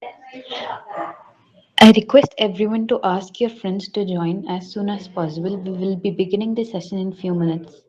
I request everyone to ask your friends to join as soon as possible. We will be beginning the session in few minutes.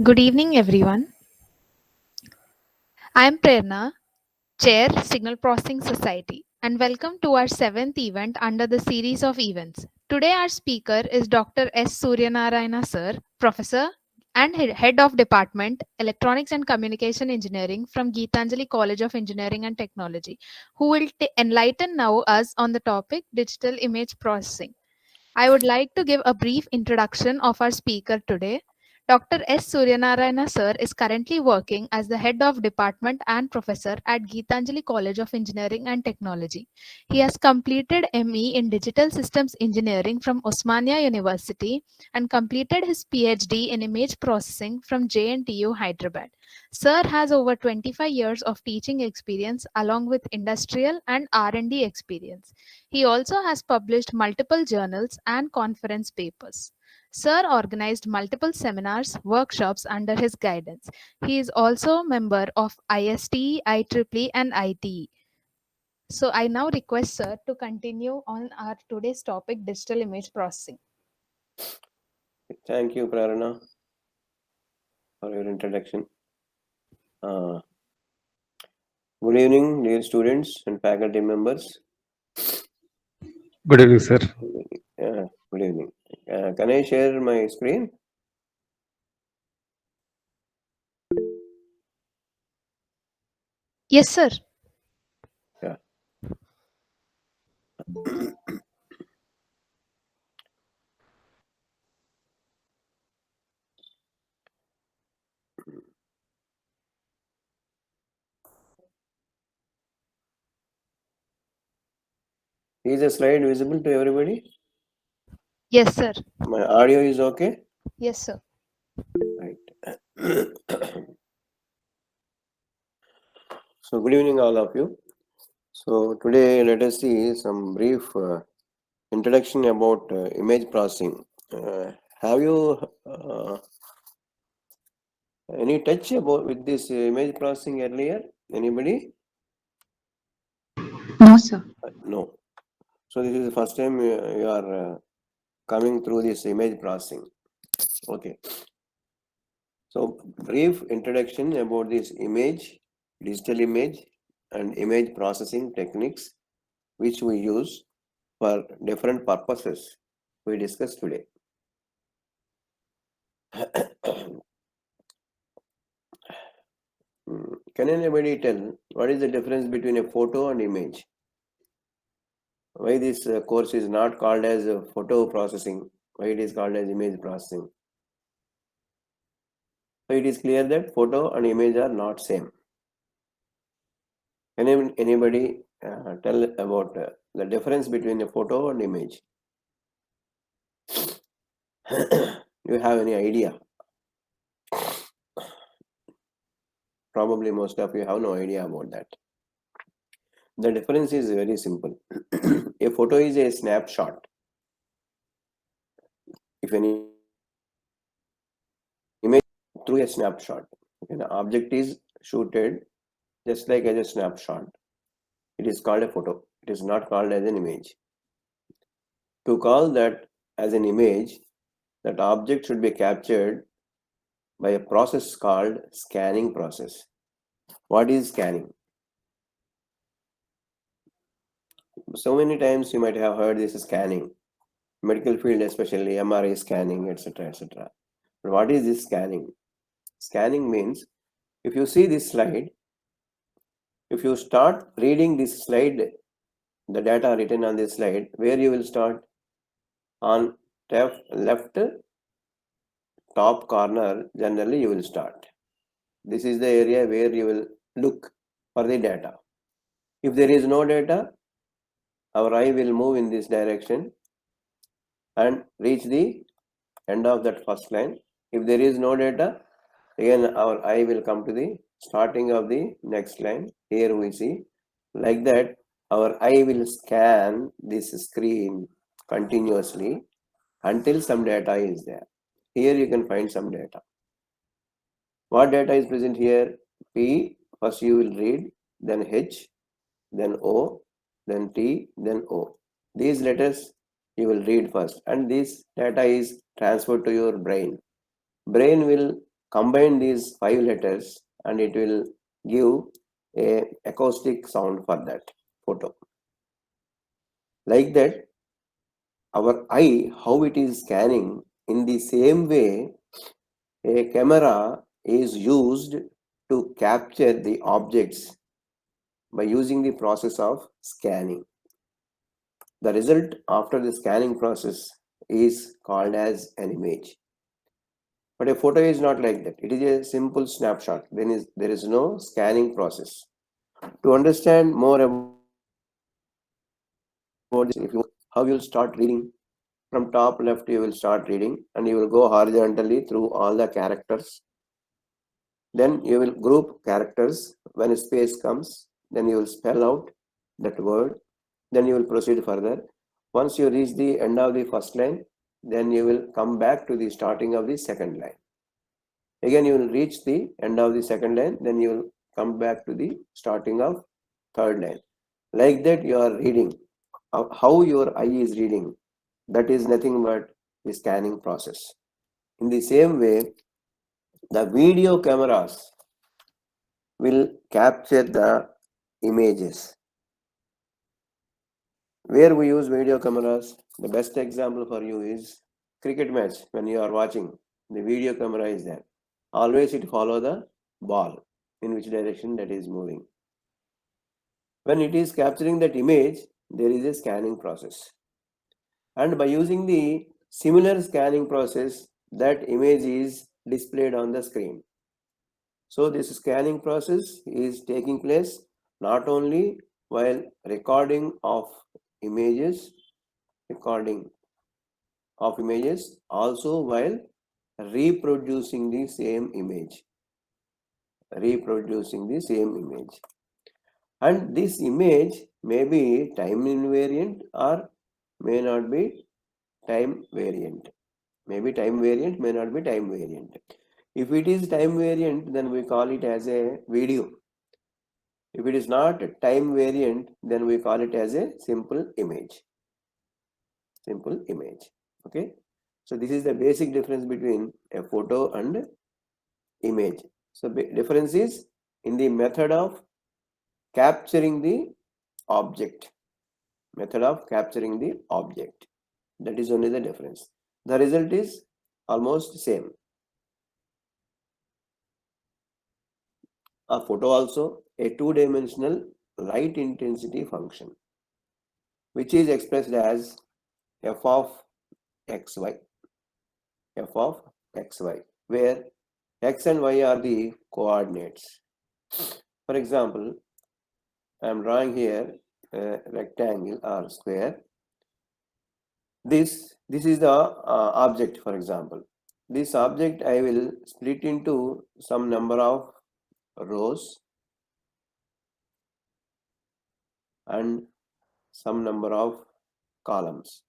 Good evening, everyone. I am Prerna, Chair, Signal Processing Society, and welcome to our seventh event under the series of events. Today, our speaker is Dr. S. Suryanarayana Sir, Professor and Head of Department, Electronics and Communication Engineering from Geetanjali College of Engineering and Technology, who will enlighten now us on the topic Digital Image Processing. I would like to give a brief introduction of our speaker today. Dr. S. Suryanarayana Sir is currently working as the head of department and professor at Geetanjali College of Engineering and Technology. He has completed ME in Digital Systems Engineering from Osmania University and completed his PhD in Image Processing from JNTU Hyderabad. Sir has over 25 years of teaching experience along with industrial and R&D experience. He also has published multiple journals and conference papers. Sir organized multiple seminars, workshops under his guidance. He is also a member of ISTE, IEEE, and ITE. So I now request Sir to continue on our today's topic, digital image processing. Thank you, Prarana, for your introduction. Uh, Good evening, dear students and faculty members. Good evening, sir. Good evening. Can I share my screen? Yes, sir. Yeah. Is the slide visible to everybody? Yes, sir. My audio is okay? Yes, sir. Right. So good evening all of you. So today let us see some brief introduction about image processing. Have you any touch about with this image processing earlier? Anybody? No, sir. No. So this is the first time you are coming through this image processing. Okay. So brief introduction about this image, digital image and image processing techniques which we use for different purposes we discussed today. Can anybody tell what is the difference between a photo and image? Why this course is not called as photo processing? Why it is called as image processing? So it is clear that photo and image are not same. Can anybody tell about the difference between a photo and image? You have any idea? Probably most of you have no idea about that. The difference is very simple. A photo is a snapshot. If any image through a snapshot, an object is shooted just like as a snapshot, it is called a photo. It is not called as an image. To call that as an image, that object should be captured by a process called scanning process. What is scanning? So many times you might have heard this scanning, medical field especially, MRI scanning, etc., etc. But what is this scanning? Scanning means if you see this slide, if you start reading this slide, the data written on this slide, where you will start? On left top corner, generally you will start. This is the area where you will look for the data. If there is no data, our eye will move in this direction and reach the end of that first line. If there is no data, again our eye will come to the starting of the next line. Here we see like that our eye will scan this screen continuously until some data is there. Here you can find some data. What data is present here? P, first you will read, then H, then O, then T, then O. These letters you will read first, and this data is transferred to your brain. Brain will combine these 5 letters and it will give a acoustic sound for that photo. Like that, our eye, how it is scanning, in the same way, a camera is used to capture the objects by using the process of scanning. The result after the scanning process is called as an image. But a photo is not like that. It is a simple snapshot. There is no scanning process. To understand more about this, how you will start reading, from top left you will start reading and you will go horizontally through all the characters. Then you will group characters. When a space comes, then you will spell out that word. Then you will proceed further. Once you reach the end of the first line, then you will come back to the starting of the second line. Again, you will reach the end of the second line, then you will come back to the starting of third line. Like that, you are reading. How your eye is reading, that is nothing but the scanning process. In the same way, the video cameras will capture the images. Where we use video cameras, the best example for you is cricket match. When you are watching, the video camera is there. Always it follow the ball in which direction that is moving. When it is capturing that image, there is a scanning process. And by using the similar scanning process, that image is displayed on the screen. So this scanning process is taking place not only while recording of images, recording of images, also while reproducing the same image. Reproducing the same image. And this image may be time invariant or may not be time variant. Maybe time variant, may not be time variant. If it is time variant, then we call it as a video. If it is not time variant, then we call it as a simple image. Simple image. Okay. So this is the basic difference between a photo and image. So difference is in the method of capturing the object. Method of capturing the object. That is only the difference. The result is almost same. A photo also a two-dimensional light intensity function, which is expressed as f of xy. F of xy, where x and y are the coordinates. For example, I am drawing here a rectangle or square. This is the object, for example. This object I will split into some number of rows and some number of columns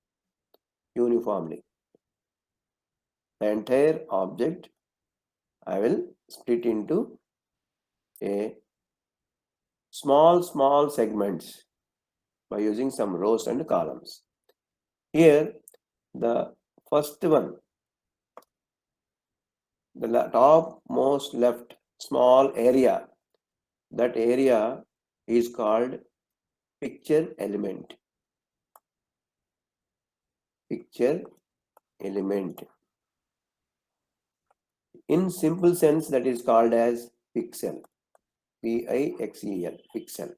uniformly. The entire object I will split into a small segments by using some rows and columns. Here the first one, the topmost left small area, that area is called picture element. Picture element. In simple sense, that is called as pixel. P-I-X-E-L, pixel.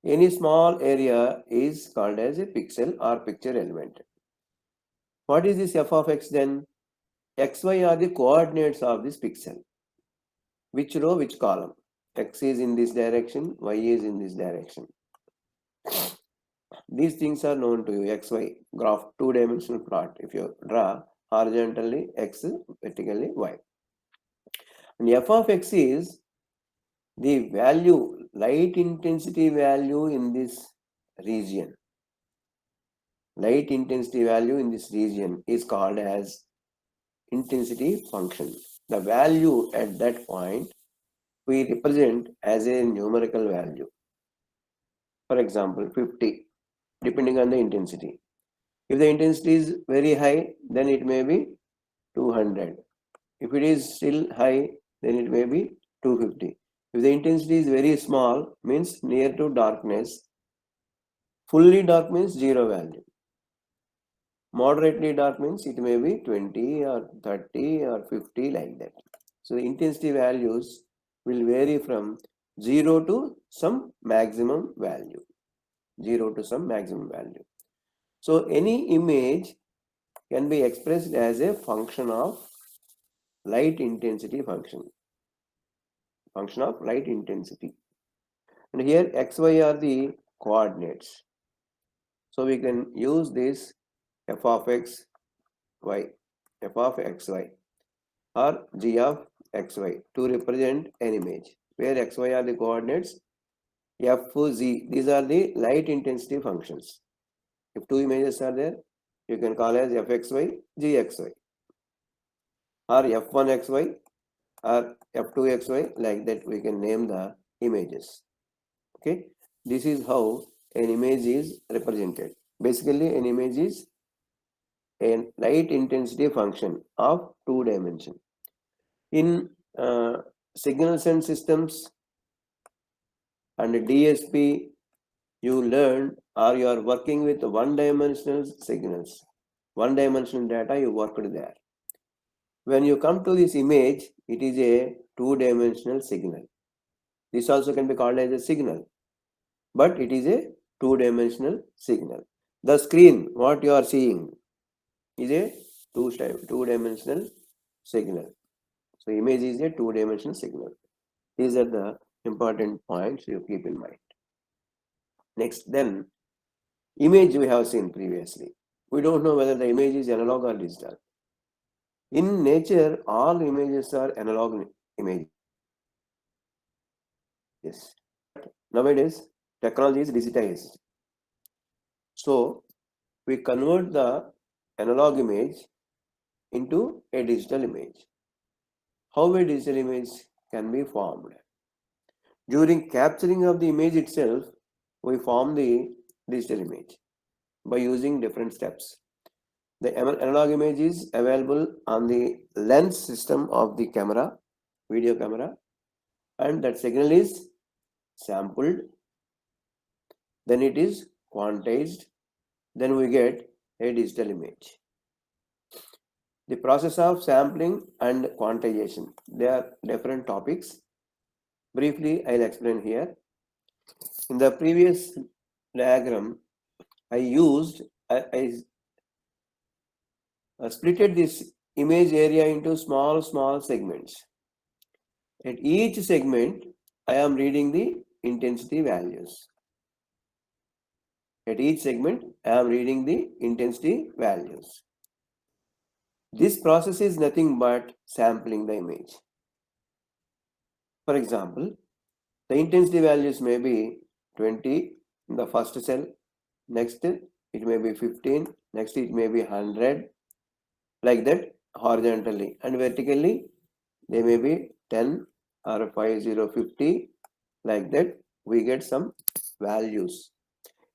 Any small area is called as a pixel or picture element. What is this f of x then? xy are the coordinates of this pixel. Which row, which column? X is in this direction, y is in this direction. These things are known to you. XY graph, two-dimensional plot. If you draw horizontally x, vertically y. And f of x is the value, light intensity value in this region. Light intensity value in this region is called as intensity function. The value at that point we represent as a numerical value. For example, 50, depending on the intensity. If the intensity is very high, then it may be 200. If it is still high, then it may be 250. If the intensity is very small, means near to darkness. Fully dark means zero value. Moderately dark means it may be 20 or 30 or 50, like that. So the intensity values will vary from 0 to some maximum value. 0 to some maximum value. So any image can be expressed as a function of light intensity function. Function of light intensity. And here xy are the coordinates. So we can use this f of x y, f of xy or g of xy to represent an image, where xy are the coordinates, f, z, these are the light intensity functions. If two images are there, you can call as fxy, gxy, or f1xy or f2xy, like that we can name the images. Okay, this is how an image is represented. Basically, an image is a light intensity function of two dimension. In signals and systems and DSP, you learn or you are working with one-dimensional signals, one-dimensional data you worked there. When you come to this image, it is a two-dimensional signal. This also can be called as a signal, but it is a two-dimensional signal. The screen, what you are seeing, is a two-dimensional signal. So image is a two-dimensional signal. These are the important points you keep in mind. Next, then Image we have seen previously. We don't know whether the image is analog or digital. In nature, all images are analog images. Nowadays, technology is digitized. So, we convert the analog image into a digital image. How a digital image can be formed? During capturing of the image itself, we form the digital image by using different steps. The analog image is available on the lens system of the camera, video camera, and that signal is sampled, then it is quantized, then we get a digital image. The process of sampling and quantization, they are different topics. Briefly, I'll explain here. In the previous diagram, I splitted this image area into small segments. At each segment, I am reading the intensity values. At each segment, I am reading the intensity values. This process is nothing but sampling the image. For example, the intensity values may be 20 in the first cell, next it may be 15, next it may be 100, like that horizontally, and vertically they may be 10 or 50, like that we get some values.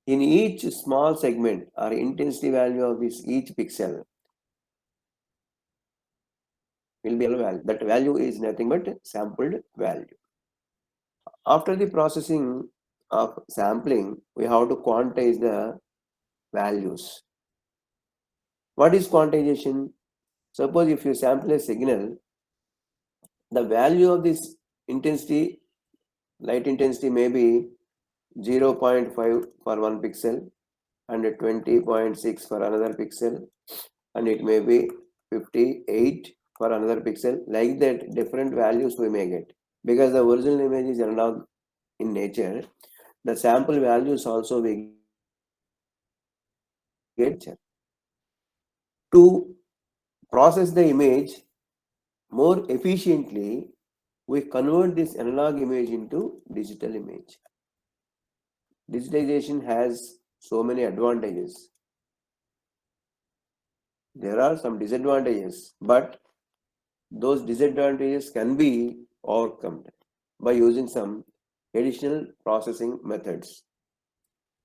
In each small segment or intensity value of this each pixel will be a value. That value is nothing but sampled value. After the processing of sampling, we have to quantize the values. What is quantization? Suppose if you sample a signal, the value of this intensity, light intensity may be 0.5 for one pixel and 20.6 for another pixel, and it may be 58 for another pixel. Like that, different values we may get. Because the original image is analog in nature, the sample values also we get. To process the image more efficiently, we convert this analog image into digital image. Digitization has so many advantages. There are some disadvantages, but those disadvantages can be overcome by using some additional processing methods.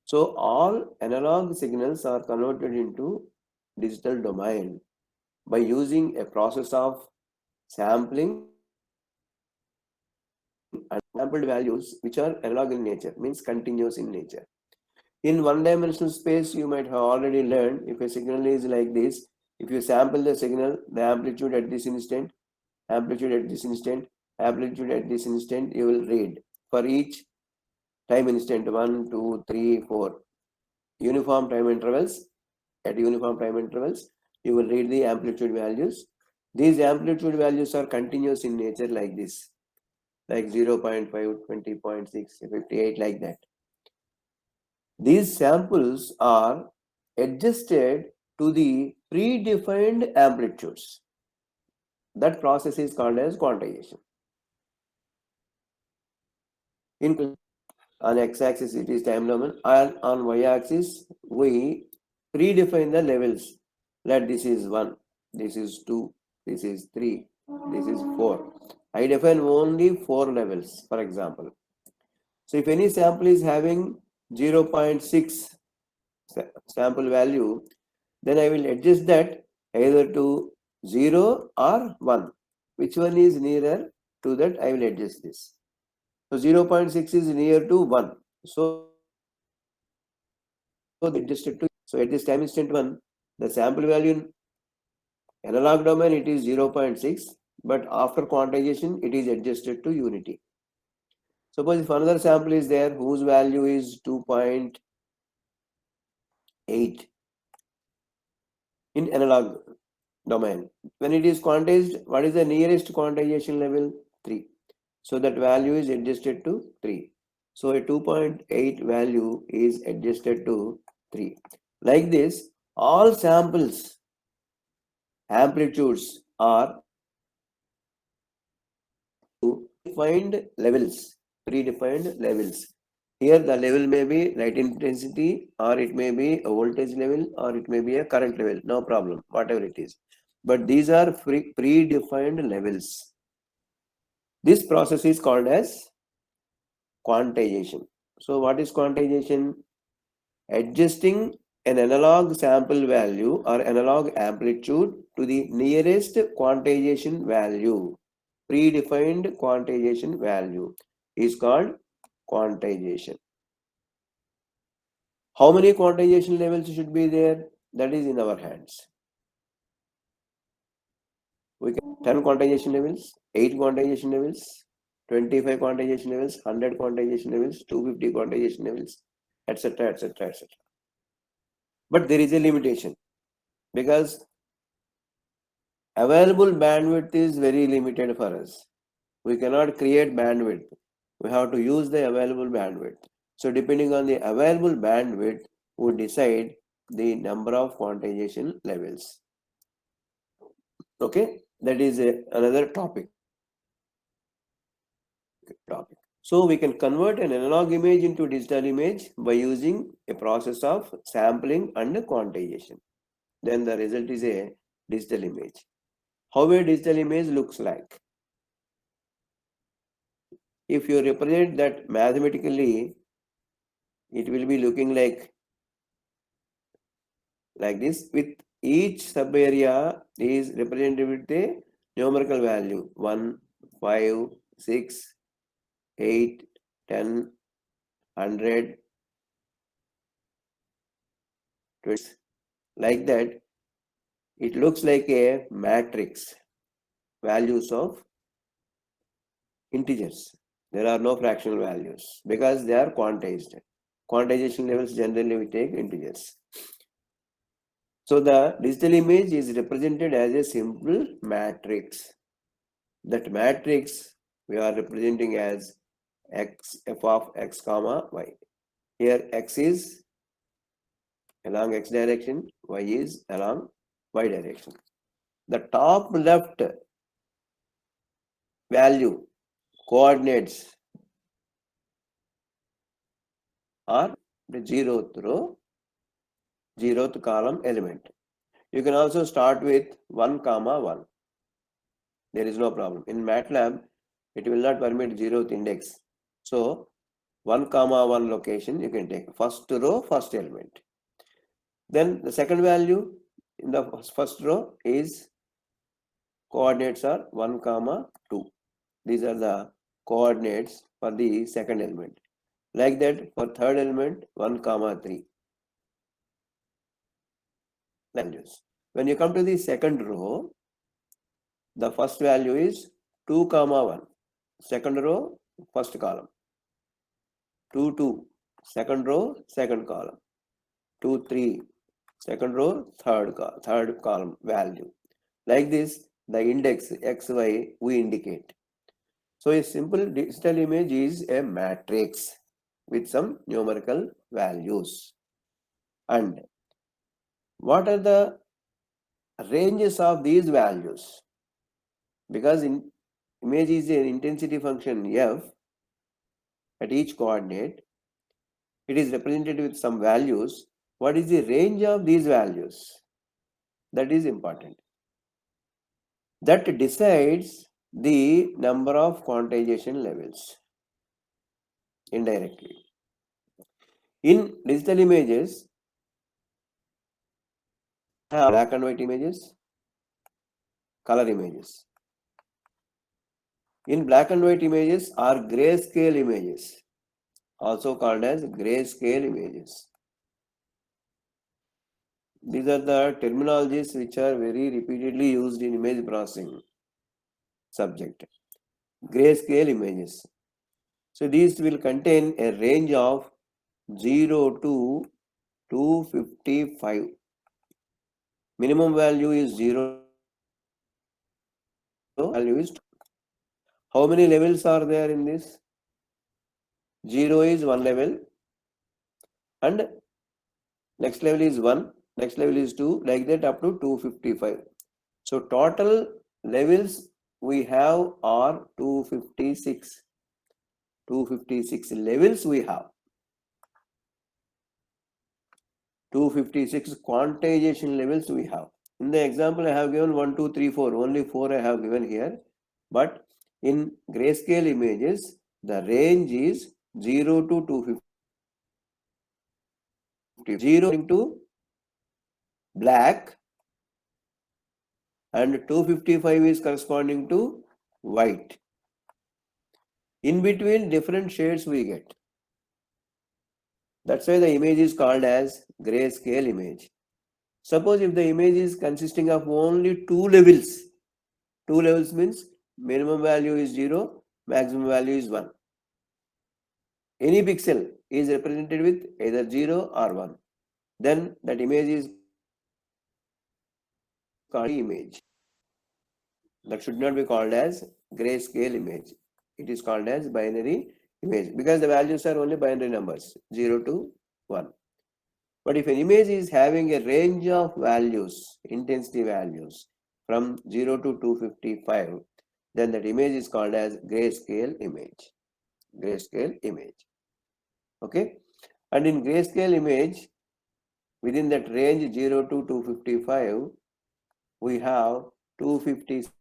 So all analog signals are converted into digital domain by using a process of sampling and sampled values which are analog in nature, means continuous in nature. In one-dimensional space, you might have already learned if a signal is like this, if you sample the signal, the amplitude at this instant, amplitude at this instant, amplitude at this instant, you will read for each time instant 1, 2, 3, 4. Uniform time intervals. At uniform time intervals, you will read the amplitude values. These amplitude values are continuous in nature like this, like 0.5, 20.6, 58, like that. These samples are adjusted to the predefined amplitudes. That process is called as quantization. On x-axis it is time domain, and on y-axis we predefine the levels. Let this is 1, this is 2, this is 3, this is 4. I define only 4 levels, for example. So if any sample is having 0.6 sample value, then I will adjust that either to 0 or 1. Which one is nearer to that, I will adjust this. So 0.6 is near to 1. So adjusted to, so at this time instant 1, the sample value in analog domain it is 0.6, but after quantization it is adjusted to unity. Suppose if another sample is there whose value is 2.8 in analog domain, when it is quantized, what is the nearest quantization level? 3. So that value is adjusted to 3. So a 2.8 value is adjusted to 3. Like this, all samples amplitudes are predefined levels. Here the level may be light intensity, or it may be a voltage level, or it may be a current level, no problem, whatever it is. But these are predefined levels. This process is called as quantization. So what is quantization? Adjusting an analog sample value or analog amplitude to the nearest quantization value. Predefined quantization value is called quantization. How many quantization levels should be there? That is in our hands. We can 10 quantization levels, 8 quantization levels, 25 quantization levels, 100 quantization levels, 250 quantization levels, etc., etc., etc. But there is a limitation because available bandwidth is very limited for us. We cannot create bandwidth. We have to use the available bandwidth. So depending on the available bandwidth, we decide the number of quantization levels. Okay, that is another topic. So we can convert an analog image into digital image by using a process of sampling and quantization. Then the result is a digital image. How a digital image looks like? If you represent that mathematically, it will be looking like this, with each sub area is represented with a numerical value 1, 5, 6, 8, 10, 100, 20. Like that, it looks like a matrix, values of integers. There are no fractional values because they are quantized. Quantization levels generally we take integers. So the digital image is represented as a simple matrix. That matrix we are representing as x, f of x comma y. Here x is along x direction, y is along y direction. The top left value coordinates are the zeroth row, zeroth column element. You can also start with 1 comma 1. There is no problem. In MATLAB, it will not permit zeroth index. So 1 comma 1 location you can take first row, first element. Then the second value in the first row is coordinates are 1 comma 2. These are the coordinates for the second element. Like that for third element 1 comma 3. Values. When you come to the second row, the first value is 2 comma 1. Second row, first column. 2 2. Second row, second column. 2 3. Second row, third column value. Like this, the index xy we indicate. So a simple digital image is a matrix with some numerical values. And what are the ranges of these values? Because in image is an intensity function f at each coordinate, it is represented with some values. What is the range of these values? That is important. That decides the number of quantization levels indirectly. In digital images, have black and white images, color images. In black and white images are grayscale images, also called as grayscale images. These are the terminologies which are very repeatedly used in image processing subject. Grayscale images. So these will contain a range of 0 to 255. Minimum value is 0. Value is 2. How many levels are there in this? 0 is one level and next level is 1, next level is 2, like that up to 255. So total levels we have are 256. 256 levels we have. 256 quantization levels we have. In the example I have given 1, 2, 3, 4. Only 4 I have given here. But in grayscale images, the range is 0 to 250. 0 into black and 255 is corresponding to white. In between different shades we get. That's why the image is called as grayscale image. Suppose if the image is consisting of only 2 levels. 2 levels means minimum value is 0, maximum value is 1. Any pixel is represented with either 0 or 1. Then that image is called image. That should not be called as grayscale image. It is called as binary image because the values are only binary numbers 0 to 1. But if an image is having a range of values, intensity values from 0 to 255, then that image is called as grayscale image. Grayscale image. Okay. And in grayscale image, within that range 0 to 255, we have 256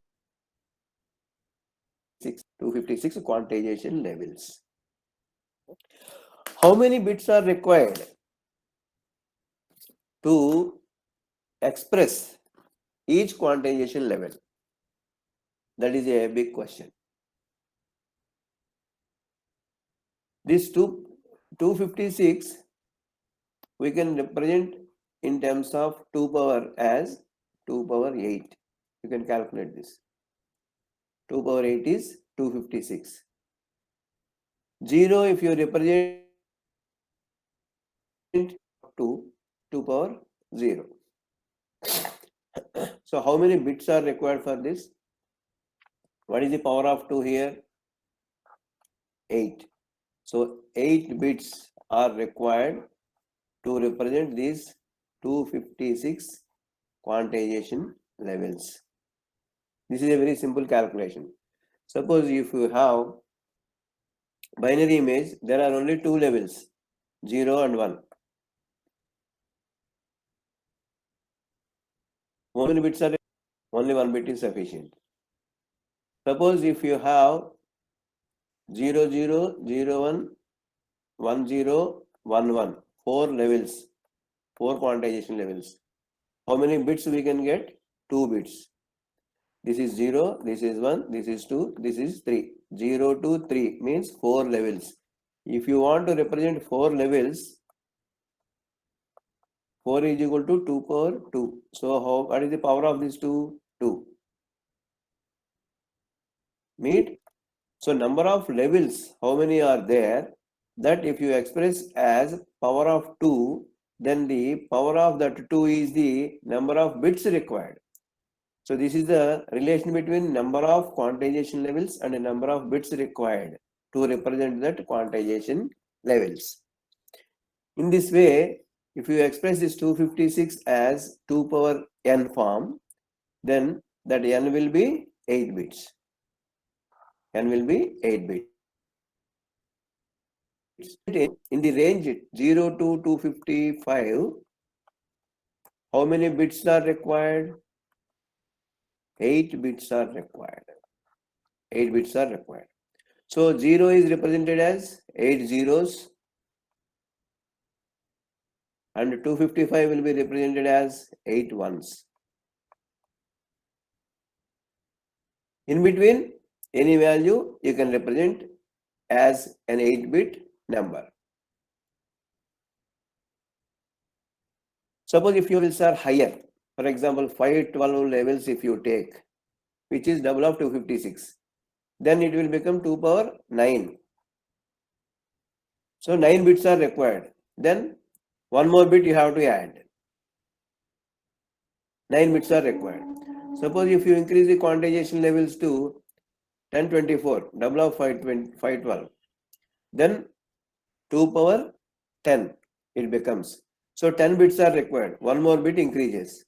quantization levels. How many bits are required to express each quantization level? That is a big question. This 256 we can represent in terms of 2 power as 2 power 8. You can calculate this. 2 power 8 is 256. 0 if you represent to 2 power 0. So how many bits are required for this? What is the power of 2 here? 8. So 8 bits are required to represent these 256 quantization levels. This is a very simple calculation. Suppose if you have binary image, there are only 2 levels, 0 and 1. How many bits are there? Only 1 bit is sufficient. Suppose if you have 0, 0, 0, 1, 1, 0, 1, 1, 4 levels, 4 quantization levels. How many bits we can get? 2 bits. This is 0, this is 1, this is 2, this is 3. 0 to 3 means 4 levels. If you want to represent 4 levels, 4 is equal to 2 power 2. So what is the power of this 2? 2. Meet. So number of levels, how many are there? That if you express as power of 2, then the power of that 2 is the number of bits required. So this is the relation between number of quantization levels and the number of bits required to represent that quantization levels. In this way, if you express this 256 as 2 power n form, then that n will be 8 bits. N will be 8 bits. In the range 0 to 255, how many bits are required? 8 bits are required. 8 bits are required. So 0 is represented as 8 zeros and 255 will be represented as 8 ones. In between, any value you can represent as an 8-bit number. Suppose if your levels are higher, for example 512 levels if you take, which is double of 256, then it will become 2 power 9. So 9 bits are required. Then one more bit you have to add. 9 bits are required. Suppose if you increase the quantization levels to 1024, double of 512, then 2 power 10 it becomes. So 10 bits are required. One more bit increases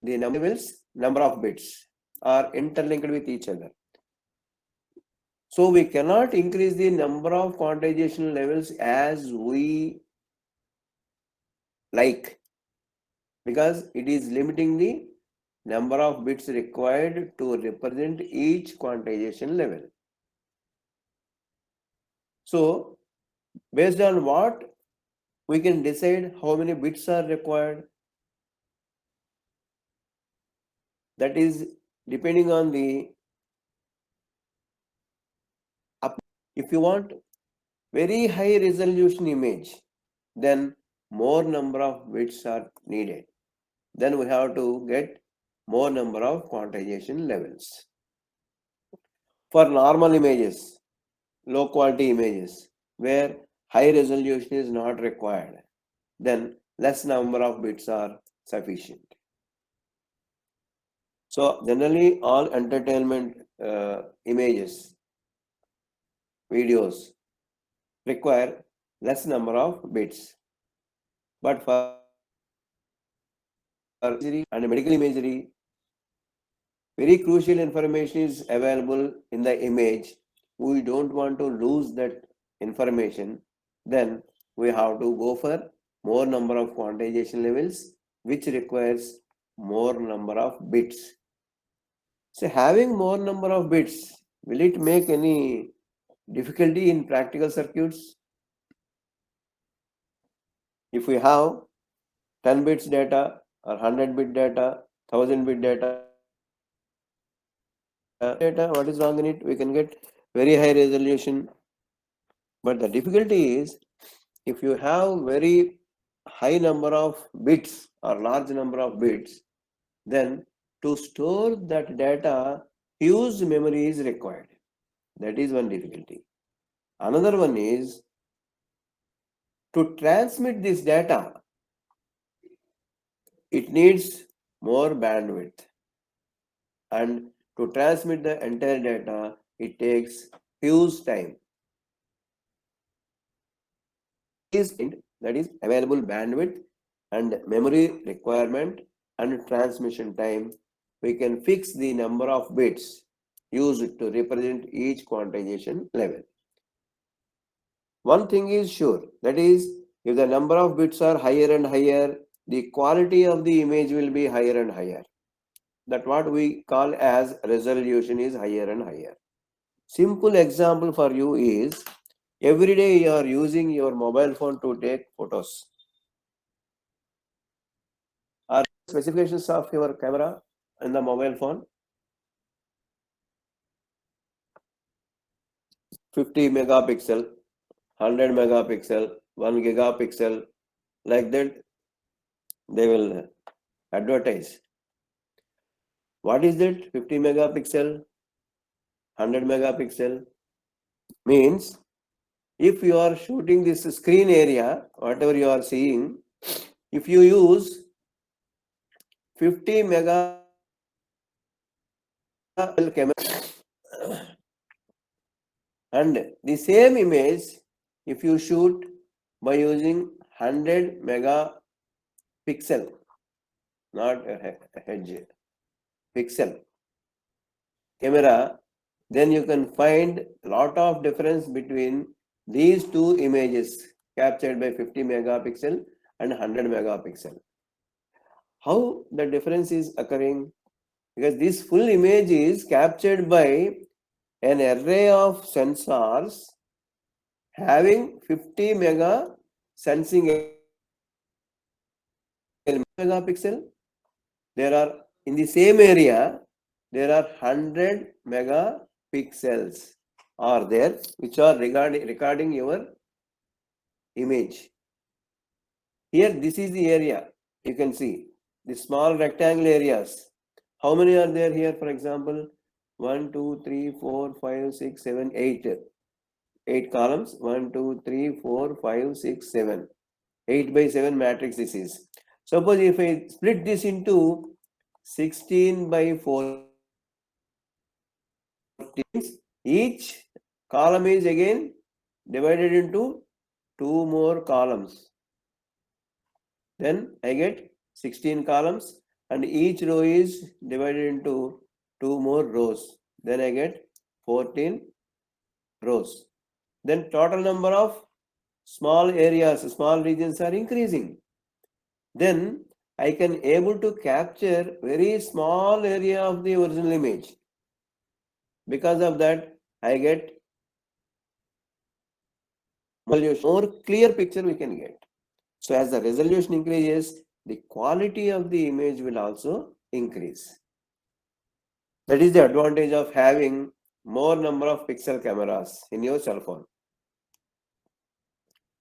the number of bits are interlinked with each other. So we cannot increase the number of quantization levels as we like, because it is limiting the number of bits required to represent each quantization level. So based on what we can decide how many bits are required? That is depending on the, if you want very high resolution image, then more number of bits are needed. Then we have to get more number of quantization levels. For normal images, low quality images, where high resolution is not required, then less number of bits are sufficient. So generally all entertainment images, videos require less number of bits. But for imagery and medical imagery, very crucial information is available in the image. We don't want to lose that information. Then we have to go for more number of quantization levels, which requires more number of bits. So having more number of bits, will it make any difficulty in practical circuits? If we have 10 bits data or 100 bit data, 1000 bit data, what is wrong in it? We can get very high resolution. But the difficulty is, if you have very high number of bits or large number of bits, then to store that data, huge memory is required. That is one difficulty. Another one is to transmit this data, it needs more bandwidth. And to transmit the entire data, it takes huge time. That is available bandwidth and memory requirement and transmission time. We can fix the number of bits used to represent each quantization level. One thing is sure, that is, if the number of bits are higher and higher, the quality of the image will be higher and higher. That what we call as resolution is higher and higher. Simple example for you is, every day you are using your mobile phone to take photos. Are specifications of your camera in the mobile phone? 50 megapixel, 100 megapixel, 1 gigapixel, like that they will advertise. What is that? 50 megapixel, 100 megapixel means if you are shooting this screen area, whatever you are seeing, if you use 50 megapixel camera and the same image, if you shoot by using 100 megapixel, not a hedge, pixel camera, then you can find a lot of difference between these two images captured by 50 megapixel and 100 megapixel. How the difference is occurring? Because this full image is captured by an array of sensors having 50 mega sensing megapixel. There are in the same area, there are 100 megapixels are there, which are recording your image. Here, this is the area. You can see the small rectangle areas. How many are there here? For example, 1, 2, 3, 4, 5, 6, 7, 8. 8 columns. 1, 2, 3, 4, 5, 6, 7. 8 by 7 matrix this is. Suppose if I split this into 16 by 14, each column is again divided into 2 more columns. Then I get 16 columns, and each row is divided into 2 more rows. Then I get 14 rows. Then total number of small areas, small regions are increasing. Then I can able to capture very small area of the original image. Because of that, I get more clear picture we can get. So as the resolution increases, the quality of the image will also increase. That is the advantage of having more number of pixel cameras in your cell phone.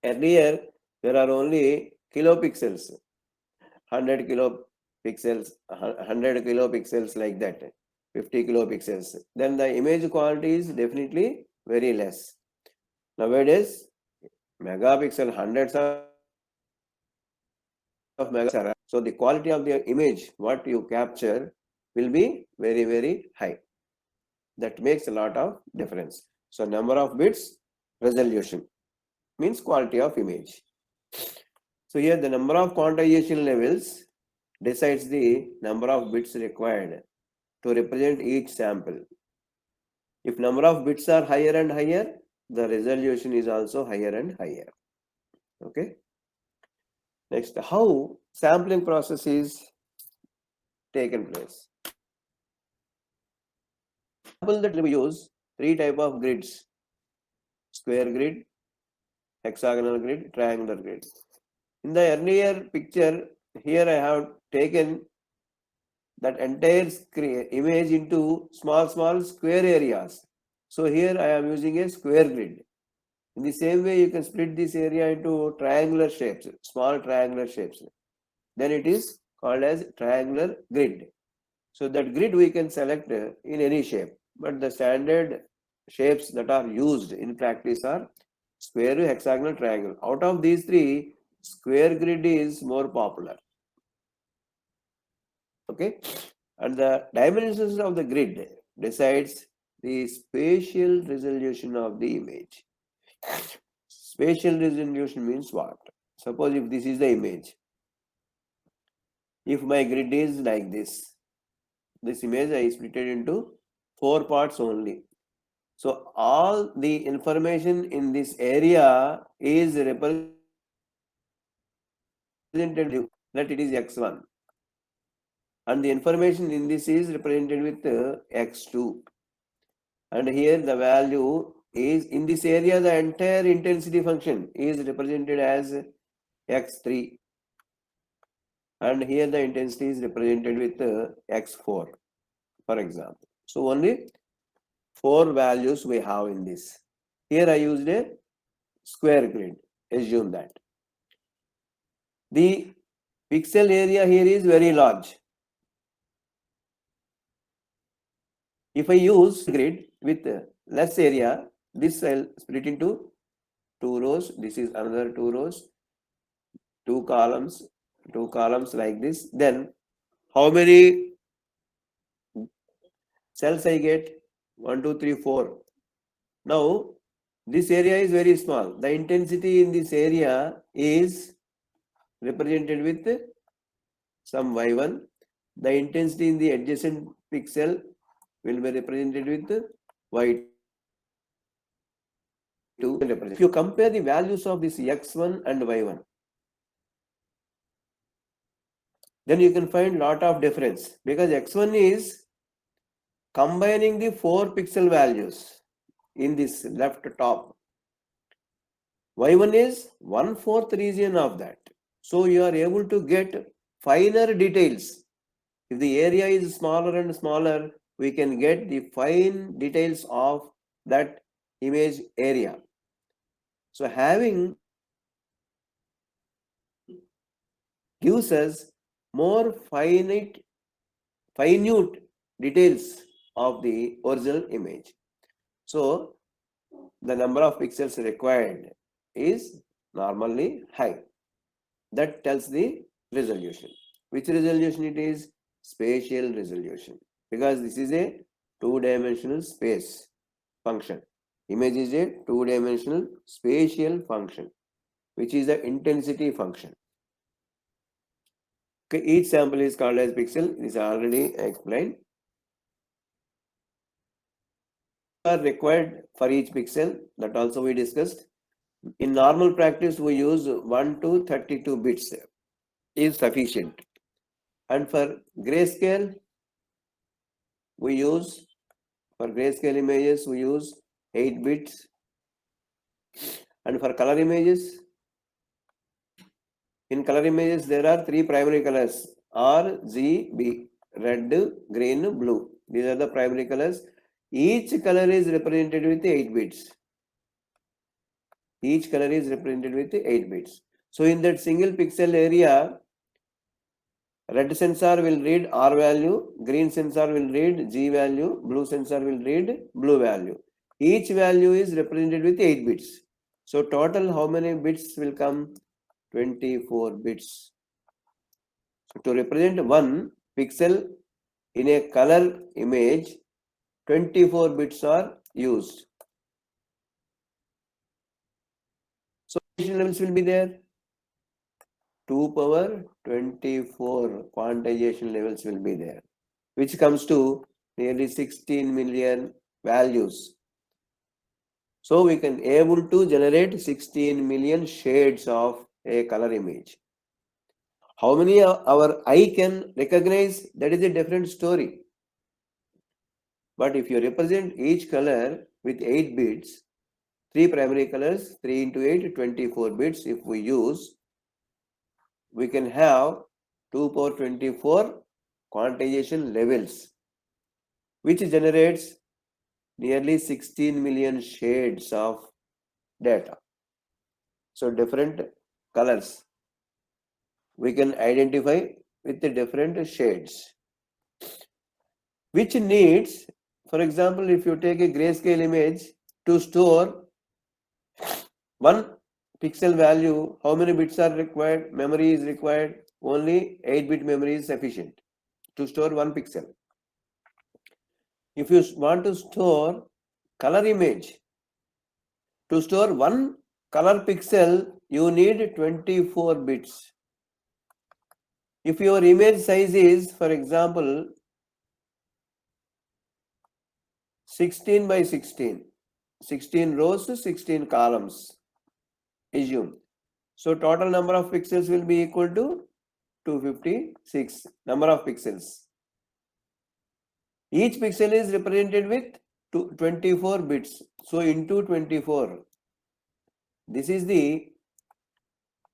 Earlier, there are only kilopixels, 100 kilopixels, 100 kilopixels like that, 50 kilopixels. Then the image quality is definitely very less. Nowadays, megapixel, hundreds of megapixels. So the quality of the image, what you capture, will be very, very high. That makes a lot of difference. So number of bits, resolution means quality of image. So here the number of quantization levels decides the number of bits required to represent each sample. If number of bits are higher and higher, the resolution is also higher and higher. Okay. Next, how sampling process is taken place. Sample that we use 3 type of grids: square grid, hexagonal grid, triangular grid. In the earlier picture, here I have taken that entire image into small square areas. So here I am using a square grid. In the same way, you can split this area into triangular shapes, small triangular shapes. Then it is called as triangular grid. So that grid we can select in any shape, but the standard shapes that are used in practice are square, hexagonal, triangle. Out of these three, square grid is more popular. Okay, and the dimensions of the grid decides the spatial resolution of the image. Spatial resolution means what? Suppose if this is the image, if my grid is like this image I split it into 4 parts only. So all the information in this area is represented that it is x1, and the information in this is represented with x2, and here the value is in this area, the entire intensity function is represented as x3, and here the intensity is represented with x4, for example. So only 4 values we have in this. Here I used a square grid. Assume that the pixel area here is very large. If I use grid with less area, this I'll split into 2 rows. This is another 2 rows, 2 columns like this. Then how many cells I get? 1, 2, 3, 4. Now this area is very small. The intensity in this area is represented with some y1. The intensity in the adjacent pixel will be represented with y2. If you compare the values of this x1 and y1, then you can find lot of difference, because x1 is combining the 4 pixel values in this left top. Y1 is 1/4 region of that. So you are able to get finer details. If the area is smaller and smaller, we can get the fine details of that image area. So having gives us more minute details of the original image. So the number of pixels required is normally high. That tells the resolution. Which resolution it is? Spatial resolution, because this is a 2-dimensional space function. Image is a 2-dimensional spatial function. which is the intensity function. Okay, each sample is called as pixel. This is already explained. Are required for each pixel, that also we discussed. In normal practice, we use 1 to 32 bits is sufficient. And for grayscale, we use, for grayscale images, we use 8 bits. And for color images, in color images, there are 3 primary colors, R, G, B, red, green, blue. These are the primary colors. Each color is represented with 8 bits. Each color is represented with 8 bits. So in that single pixel area, red sensor will read R value, green sensor will read G value, blue sensor will read blue value. Each value is represented with 8 bits. So total how many bits will come? 24 bits. So to represent one pixel in a color image, 24 bits are used. So levels will be there. 2 power 24 quantization levels will be there, which comes to nearly 16 million values. So we can able to generate 16 million shades of a color image. How many our eye can recognize, that is a different story. But if you represent each color with 8 bits, 3 primary colors, 3 into 8, 24 bits, if we use, we can have 2 power 24 quantization levels, which generates nearly 16 million shades of data. So different colors we can identify with the different shades, which needs, for example, if you take a grayscale image to store one pixel value, how many bits are required? Memory is required. Only 8-bit memory is sufficient to store one pixel. If you want to store color image, to store one color pixel, you need 24 bits. If your image size is, for example, 16 by 16, 16 rows to 16 columns, assume. So total number of pixels will be equal to 256 number of pixels. Each pixel is represented with 24 bits. So into 24. This is the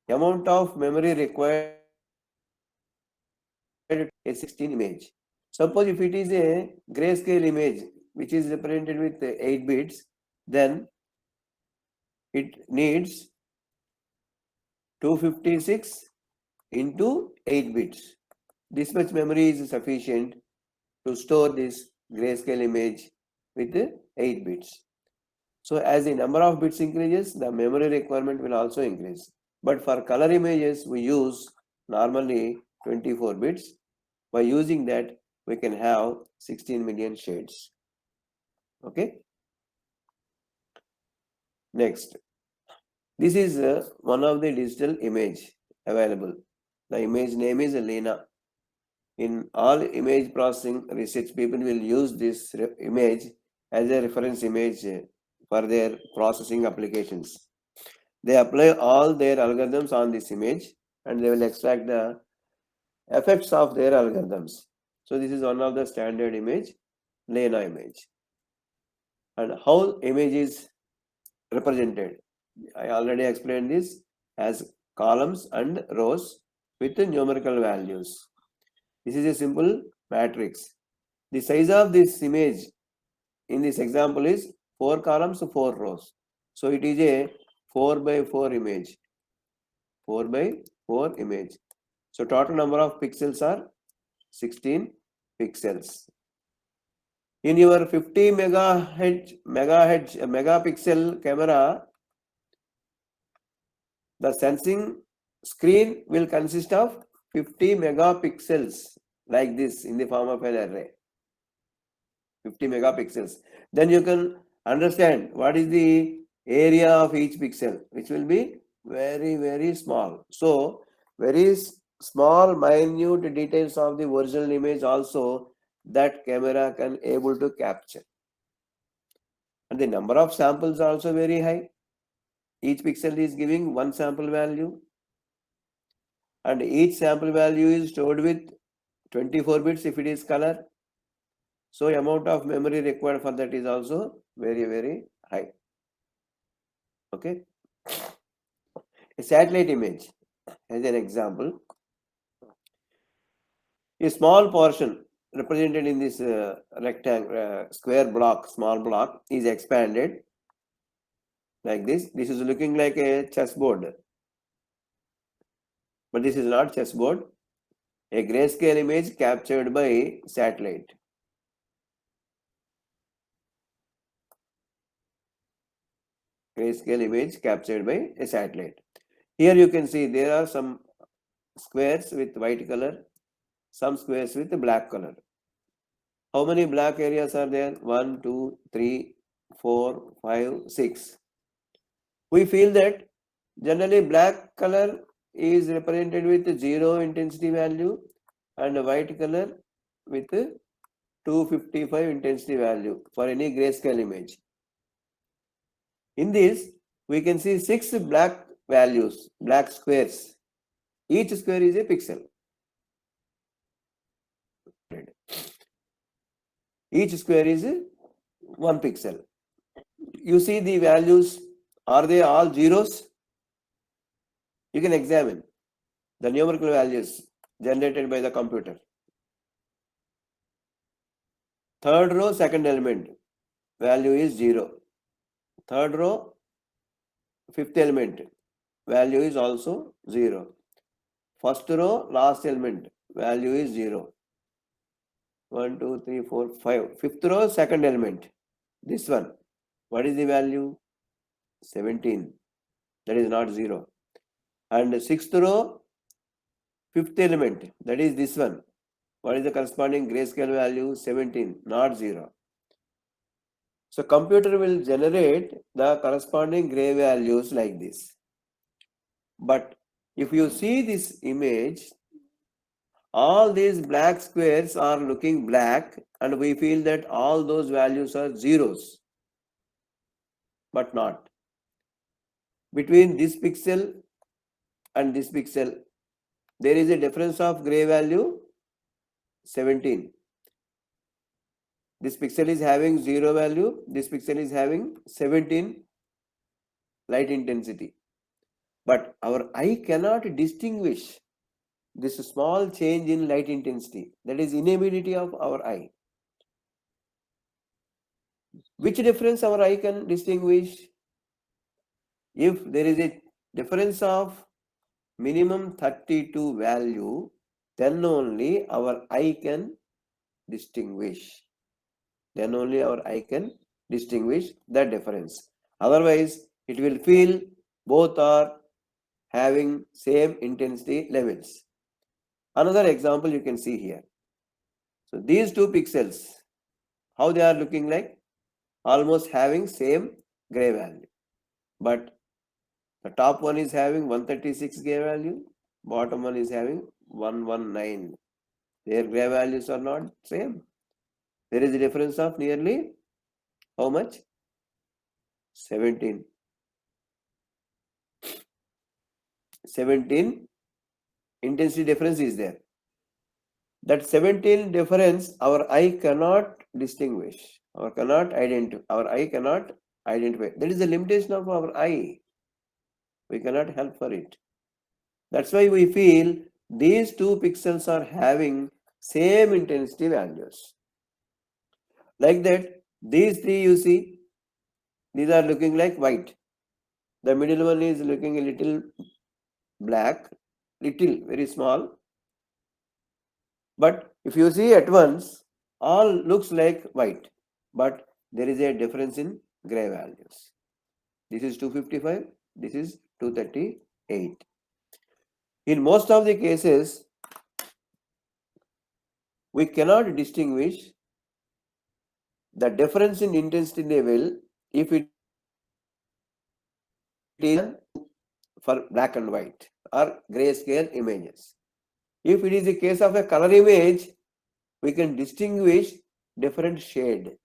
amount of memory required a 16 image. Suppose if it is a grayscale image which is represented with 8 bits, then it needs 256 into 8 bits. This much memory is sufficient to store this grayscale image with 8 bits. So as the number of bits increases, the memory requirement will also increase. But for color images, we use normally 24 bits. By using that, we can have 16 million shades. Okay. Next, this is one of the digital image available. The image name is Lena. In all image processing research, people will use this image as a reference image for their processing applications. They apply all their algorithms on this image and they will extract the effects of their algorithms. So this is one of the standard image, Lena image. And how image is represented. I already explained this as columns and rows with the numerical values. This is a simple matrix. The size of this image in this example is 4 columns, 4 rows. So it is a 4 by 4 image. 4 by 4 image. So total number of pixels are 16 pixels. In your 50 megapixel camera, the sensing screen will consist of 50 megapixels like this in the form of an array. 50 megapixels. Then you can understand what is the area of each pixel, which will be very, very small. So very small, minute details of the original image also that camera can able to capture. And the number of samples are also very high. Each pixel is giving one sample value, and each sample value is stored with 24 bits if it is color. So amount of memory required for that is also very, very high. Okay. A satellite image as an example, a small portion represented in this rectangle, square block, small block is expanded like this. This is looking like a chessboard, but this is not chessboard. A grayscale image captured by satellite. Grayscale image captured by a satellite. Here you can see there are some squares with white color, some squares with black color. How many black areas are there? 1, 2, 3, 4, 5, 6. We feel that generally black color is represented with 0 intensity value and white color with 255 intensity value for any grayscale image. In this, we can see 6 black values, black squares. Each square is a pixel. Each square is 1 pixel. You see the values, are they all zeros? You can examine the numerical values generated by the computer. Third row, second element, value is 0. Third row, fifth element, value is also 0. First row, last element, value is 0. 1, 2, 3, 4, 5. Fifth row, second element, this one. What is the value? 17. That is not 0. And sixth row, fifth element, that is this one. What is the corresponding grayscale value? 17, not 0. So computer will generate the corresponding gray values like this. But if you see this image, all these black squares are looking black and we feel that all those values are zeros, but not. Between this pixel and this pixel, there is a difference of gray value 17. This pixel is having 0 value, this pixel is having 17 light intensity. But our eye cannot distinguish this small change in light intensity. That is inability of our eye. Which difference our eye can distinguish? If there is a difference of minimum 32 value, then only our eye can distinguish. Then only our eye can distinguish the difference. Otherwise, it will feel both are having same intensity levels. Another example you can see here. So these two pixels, how they are looking like? Almost having same gray value. But the top one is having 136 gray value, bottom one is having 119. Their gray values are not same. There is a difference of nearly how much? 17. 17 intensity difference is there. That 17 difference our eye cannot distinguish, our eye cannot identify. That is the limitation of our eye. We cannot help for it. That's why we feel these two pixels are having same intensity values. Like that, these three you see, these are looking like white. The middle one is looking a little black, little, very small. But if you see at once, all looks like white. But there is a difference in gray values. This is 255, this is 238. In most of the cases, we cannot distinguish the difference in intensity level if it is for black and white or grayscale images. If it is the case of a color image, we can distinguish different shade.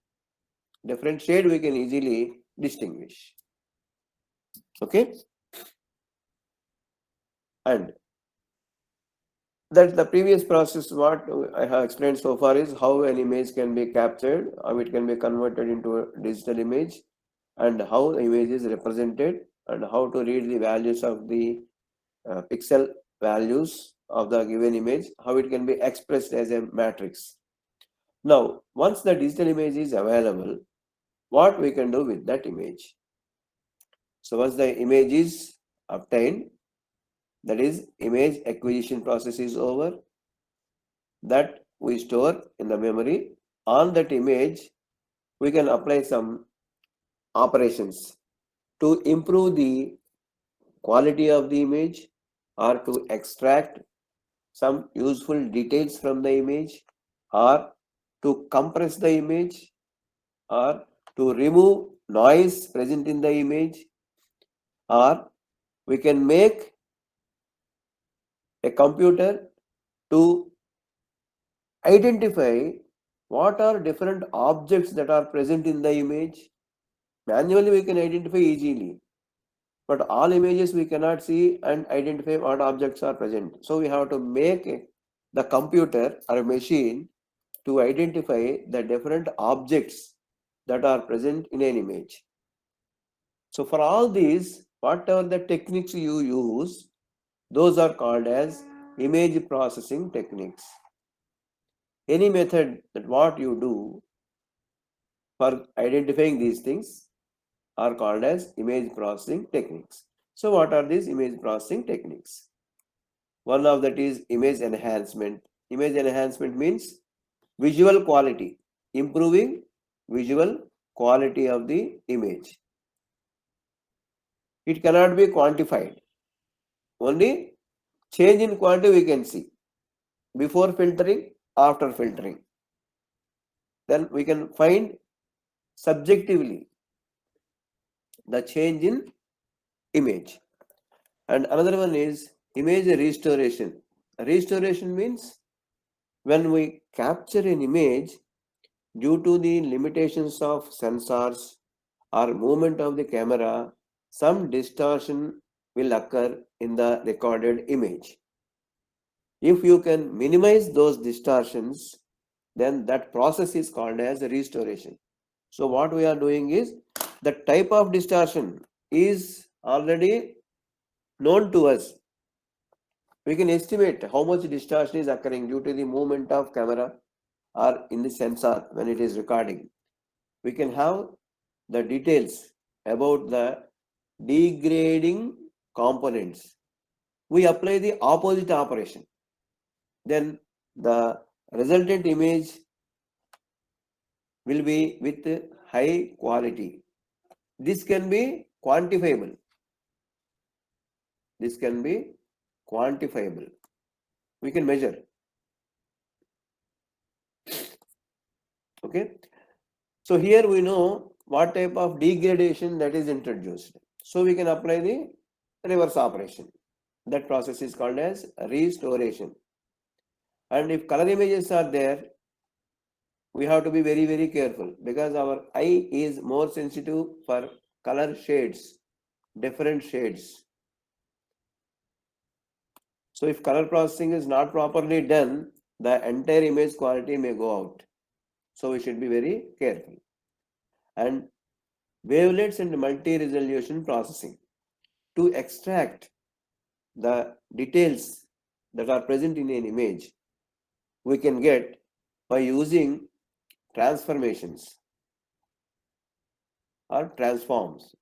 Different shade we can easily distinguish. Okay? And that the previous process what I have explained so far is how an image can be captured, how it can be converted into a digital image, and how the image is represented, and how to read the values of the pixel values of the given image, how it can be expressed as a matrix. Now, once the digital image is available, what we can do with that image? So once the image is obtained, that is image acquisition process is over, that we store in the memory. On that image, we can apply some operations to improve the quality of the image or to extract some useful details from the image or to compress the image or to remove noise present in the image, or we can make a computer to identify what are different objects that are present in the image. Manually we can identify easily, but all images we cannot see and identify what objects are present. So we have to make the computer or a machine to identify the different objects that are present in an image. So for all these, whatever the techniques you use, those are called as image processing techniques. Any method that what you do for identifying these things are called as image processing techniques. So what are these image processing techniques? One of that is image enhancement. Image enhancement means visual quality, improving visual quality of the image. It cannot be quantified. Only change in quality we can see before filtering, after filtering. Then we can find subjectively the change in image. And another one is image restoration. Restoration means when we capture an image due to the limitations of sensors or movement of the camera, some distortion will occur in the recorded image. If you can minimize those distortions, then that process is called as restoration. So what we are doing is the type of distortion is already known to us. We can estimate how much distortion is occurring due to the movement of camera or in the sensor when it is recording. We can have the details about the degrading components. We apply the opposite operation. Then the resultant image will be with high quality. This can be quantifiable. This can be quantifiable. We can measure. Okay. So here we know what type of degradation that is introduced. So we can apply the reverse operation. That process is called as restoration. And if color images are there, we have to be very, very careful because our eye is more sensitive for color shades, different shades. So if color processing is not properly done, the entire image quality may go out. So we should be very careful. And wavelets and multi-resolution processing to extract the details that are present in an image, we can get by using transformations or transforms,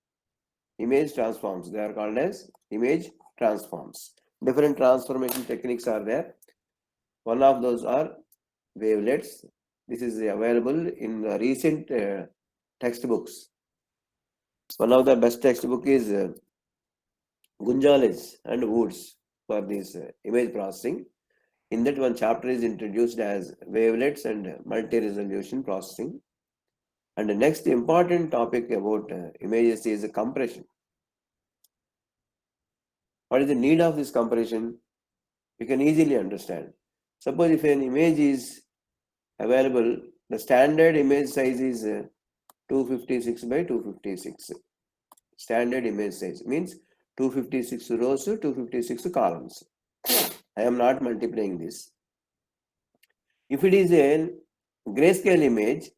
image transforms. They are called as image transforms. Different transformation techniques are there. One of those are wavelets. This is available in the recent textbooks. One of the best textbook is Gunjales and Woods for this image processing. In that one chapter is introduced as wavelets and multi-resolution processing. And the next important topic about images is compression. What is the need of this compression? You can easily understand. Suppose if an image is available, the standard image size is 256 by 256. Standard image size means 256 rows, 256 columns. I am not multiplying this. If it is a grayscale image,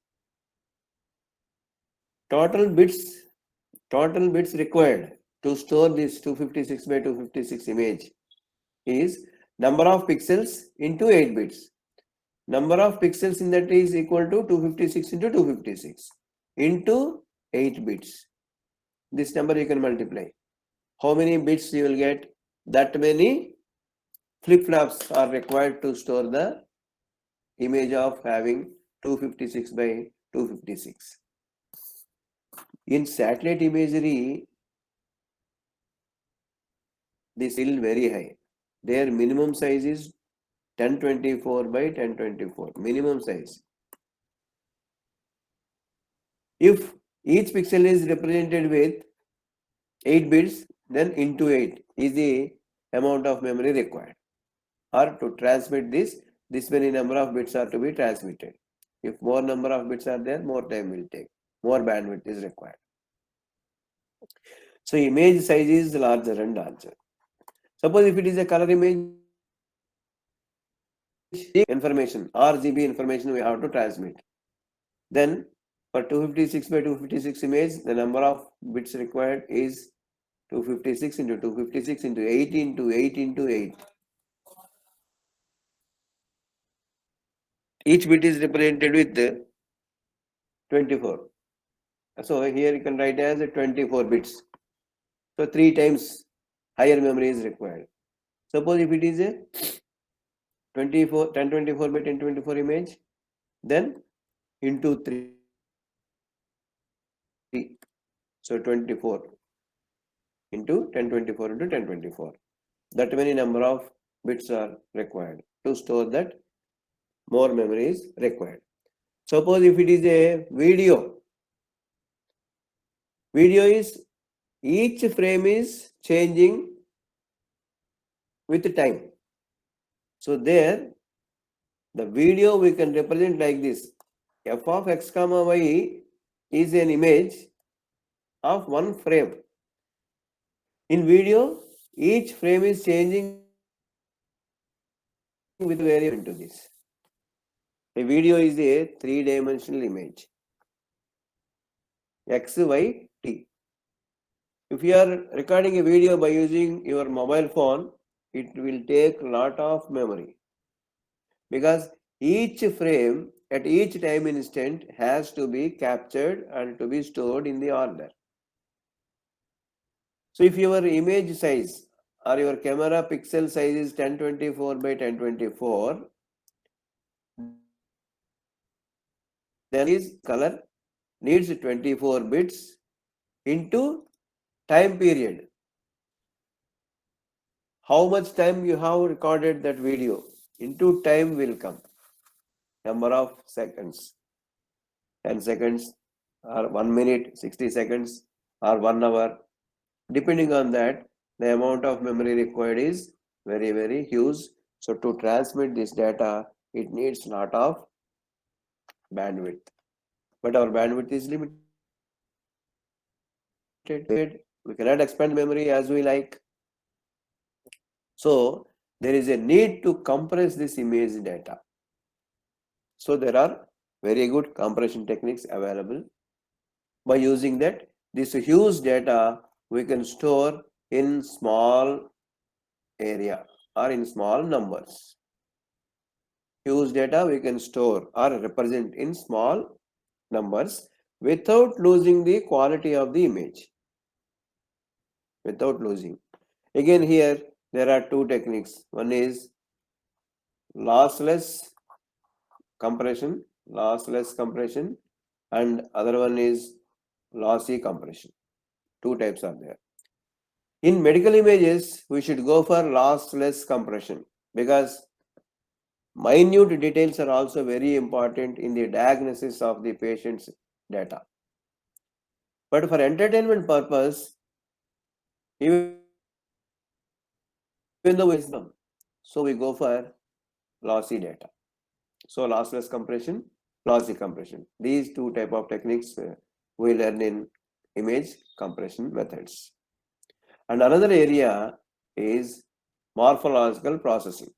total bits required to store this 256 by 256 image is number of pixels into 8 bits. Number of pixels in that is equal to 256 into 256 into 8 bits. This number you can multiply. How many bits you will get? That many flip-flops are required to store the image of having 256 by 256. In satellite imagery, this is still very high. Their minimum size is 1024 by 1024, minimum size. If each pixel is represented with 8 bits, then into 8 is the amount of memory required. Or to transmit this many number of bits are to be transmitted. If more number of bits are there, more time will take, more bandwidth is required. So image size is larger and larger. Suppose if it is a color image, information, RGB information we have to transmit. Then for 256 by 256 image, the number of bits required is 256 into 256 into 8 into 8 into 8. Each bit is represented with 24. So here you can write as 24 bits. So 3 times higher memory is required. Suppose if it is a 1024 by 1024 image, then into 3. So 24 into 1024 into 1024. That many number of bits are required. To store that, more memory is required. Suppose if it is a video is each frame is changing with time. So there, the video we can represent like this. F of x comma y is an image of one frame. In video, each frame is changing with variable into this. A video is a 3-dimensional image. X, Y, T. If you are recording a video by using your mobile phone, it will take a lot of memory. Because each frame at each time instant has to be captured and to be stored in the order. So if your image size or your camera pixel size is 1024 by 1024, then is color needs 24 bits into time period. How much time you have recorded that video into time will come. Number of seconds, 10 seconds or 1 minute, 60 seconds or 1 hour. Depending on that, the amount of memory required is very, very huge. So to transmit this data, it needs a lot of bandwidth. But our bandwidth is limited. We cannot expand memory as we like. So there is a need to compress this image data. So there are very good compression techniques available. By using that, this huge data we can store in small area or in small numbers. Huge data we can store or represent in small numbers without losing the quality of the image. Without losing. Again here there are two techniques. One is lossless compression, and other one is lossy compression. Two types are there. In medical images, we should go for lossless compression because minute details are also very important in the diagnosis of the patient's data. But for entertainment purpose, even even though we miss them. So we go for lossy data. So lossless compression, lossy compression. These two type of techniques we learn in image compression methods. And another area is morphological processing.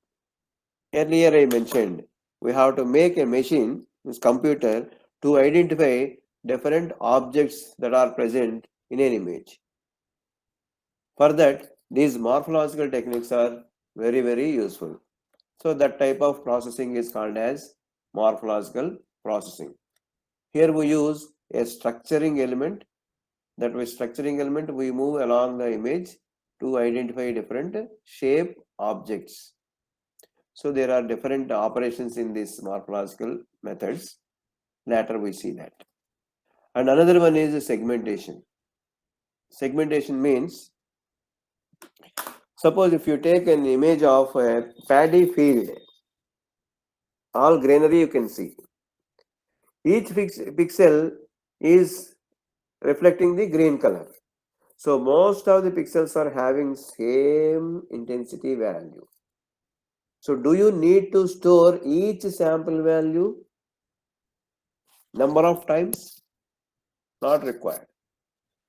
Earlier I mentioned we have to make a machine, this computer, to identify different objects that are present in an image. For that, these morphological techniques are very, very useful. So that type of processing is called as morphological processing. Here we use a structuring element. That way, structuring element we move along the image to identify different shape objects. So there are different operations in these morphological methods. Later we see that. And another one is segmentation. Segmentation means, suppose if you take an image of a paddy field, all greenery you can see. Each pixel is reflecting the green color. So most of the pixels are having same intensity value. So do you need to store each sample value number of times? Not required.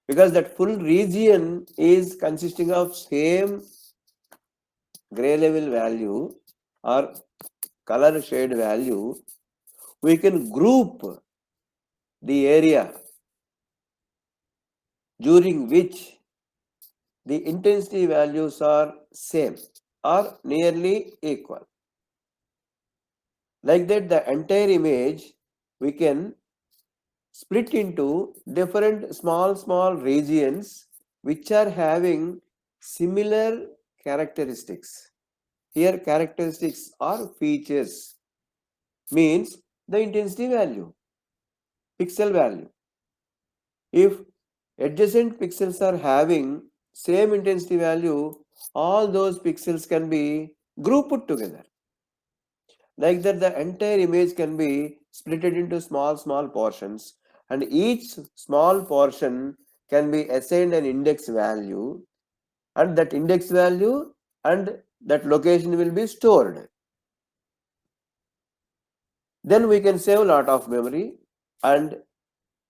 Because that full region is consisting of same gray level value or color shade value, we can group the area during which the intensity values are same or nearly equal. Like that, the entire image we can split into different small regions which are having similar characteristics. Here characteristics or features means the intensity value, pixel value. If adjacent pixels are having same intensity value, all those pixels can be grouped together. Like that, the entire image can be split into small portions, and each small portion can be assigned an index value, and that index value and that location will be stored. Then we can save a lot of memory, and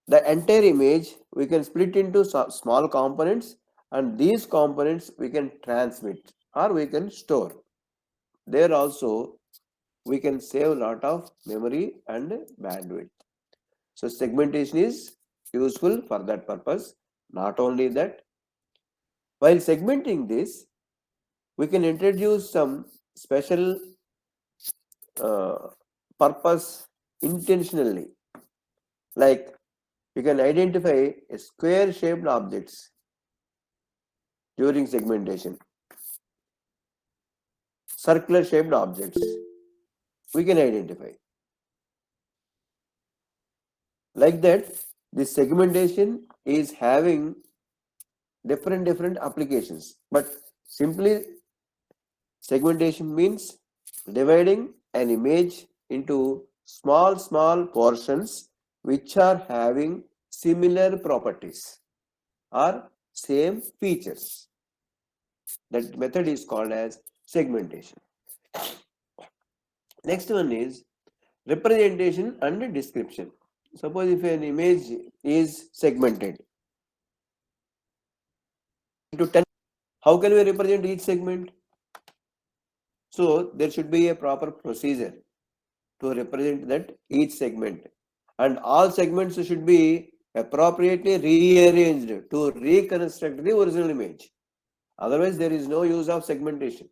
the entire image we can split into small components, and these components we can transmit or we can store. There also we can save a lot of memory and bandwidth. So segmentation is useful for that purpose. Not only that, while segmenting this, we can introduce some special purpose intentionally. Like you can identify a square shaped objects during segmentation. Circular shaped objects we can identify. Like that, this segmentation is having different applications, but simply segmentation means dividing an image into small portions which are having similar properties or same features. That method is called as segmentation. Next one is representation and description. Suppose if an image is segmented into 10, how can we represent each segment? So there should be a proper procedure to represent that each segment, and all segments should be appropriately rearranged to reconstruct the original image. Otherwise there is no use of segmentation.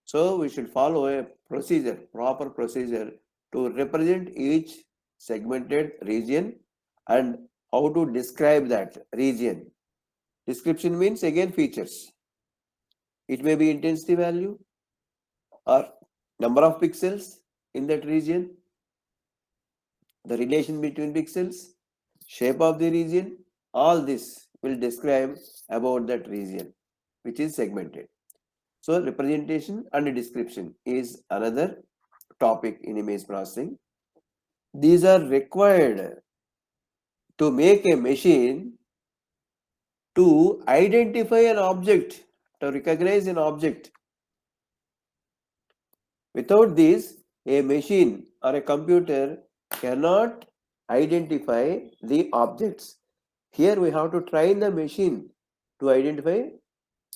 So we should follow a procedure, proper procedure to represent each segmented region and how to describe that region. Description means again features. It may be intensity value or number of pixels in that region, the relation between pixels, shape of the region, all this will describe about that region which is segmented. So representation and description is another topic in image processing. These are required to make a machine to identify an object to recognize an object. Without this, a machine or a computer cannot identify the objects. Here we have to train the machine to identify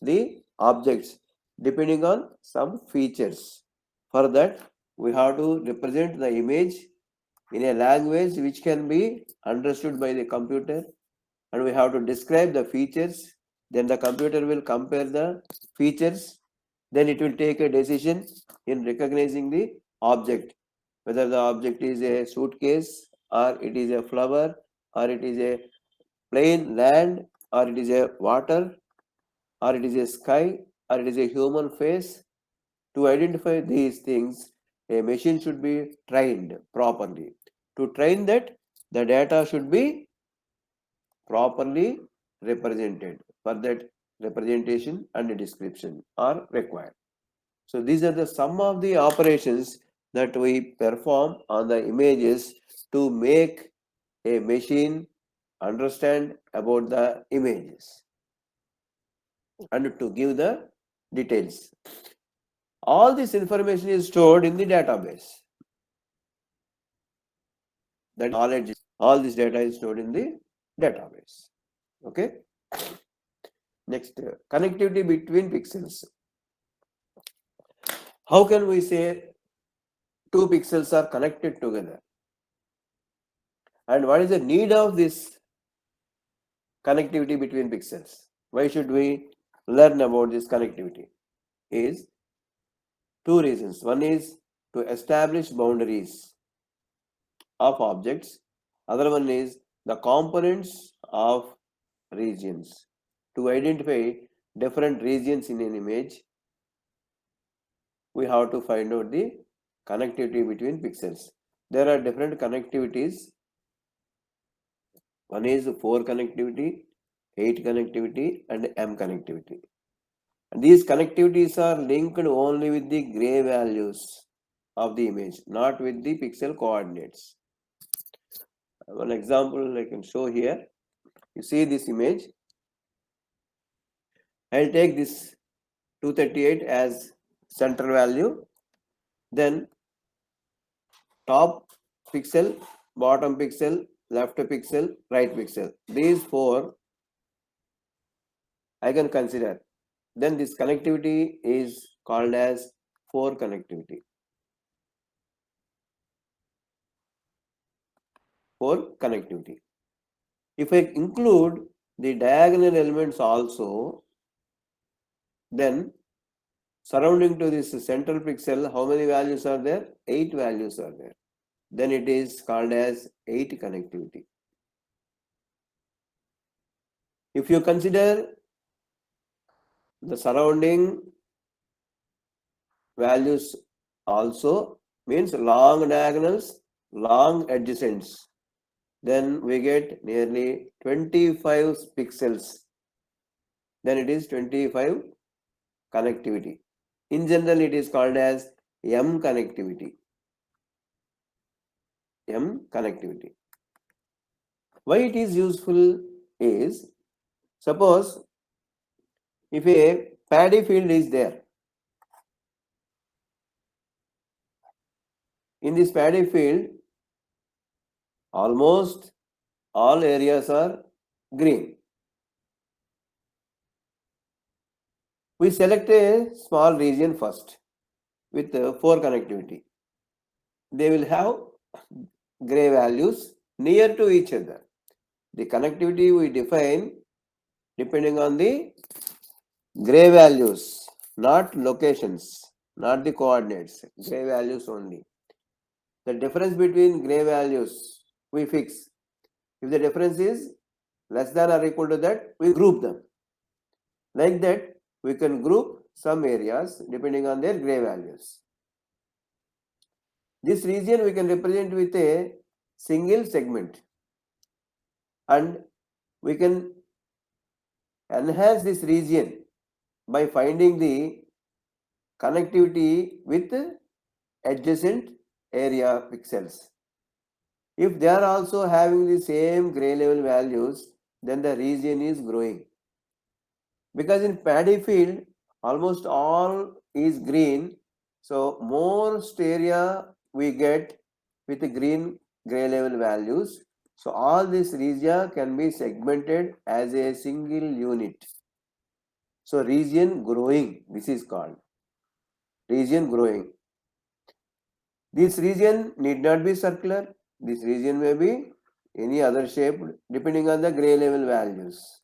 the objects depending on some features. For that, we have to represent the image in a language which can be understood by the computer, and we have to describe the features. Then the computer will compare the features. Then it will take a decision in recognizing the object, whether the object is a suitcase, or it is a flower, or it is a plain land, or it is a water, or it is a sky, or it is a human face. To identify these things, a machine should be trained properly. To train that, the data should be properly represented. For that, representation and description are required. So these are the some of the operations that we perform on the images to make a machine understand about the images and to give the details. All this information is stored in the database. That knowledge, all this data is stored in the database. Okay. Next, connectivity between pixels. How can we say two pixels are connected together? And what is the need of this connectivity between pixels? Why should we learn about this connectivity? Is two reasons. One is to establish boundaries of objects. Other one is the components of regions. To identify different regions in an image, we have to find out the connectivity between pixels. There are different connectivities. One is 4 connectivity, 8 connectivity, and M connectivity. And these connectivities are linked only with the gray values of the image, not with the pixel coordinates. One example I can show here. You see this image. I'll take this 238 as center value. Then top pixel, bottom pixel, left pixel, right pixel. These 4 I can consider. Then this connectivity is called as 4 connectivity. 4 connectivity. If I include the diagonal elements also, then surrounding to this central pixel, how many values are there? 8 values are there. Then it is called as 8 connectivity. If you consider the surrounding values also, means long diagonals, long adjacents, then we get nearly 25 pixels. Then it is 25 connectivity. In general, it is called as M connectivity. M connectivity. Why it is useful is, suppose if a paddy field is there, in this paddy field, almost all areas are green. We select a small region first with 4 connectivity. They will have gray values near to each other. The connectivity we define depending on the gray values, not locations, not the coordinates, gray values only. The difference between gray values we fix. If the difference is less than or equal to that, we group them. Like that, we can group some areas depending on their gray values. This region we can represent with a single segment, and we can enhance this region by finding the connectivity with adjacent area pixels. If they are also having the same gray level values, then the region is growing. Because in paddy field, almost all is green. So most area we get with the green gray level values. So all this region can be segmented as a single unit. So region growing, this is called region growing. This region need not be circular. This region may be any other shape depending on the gray level values.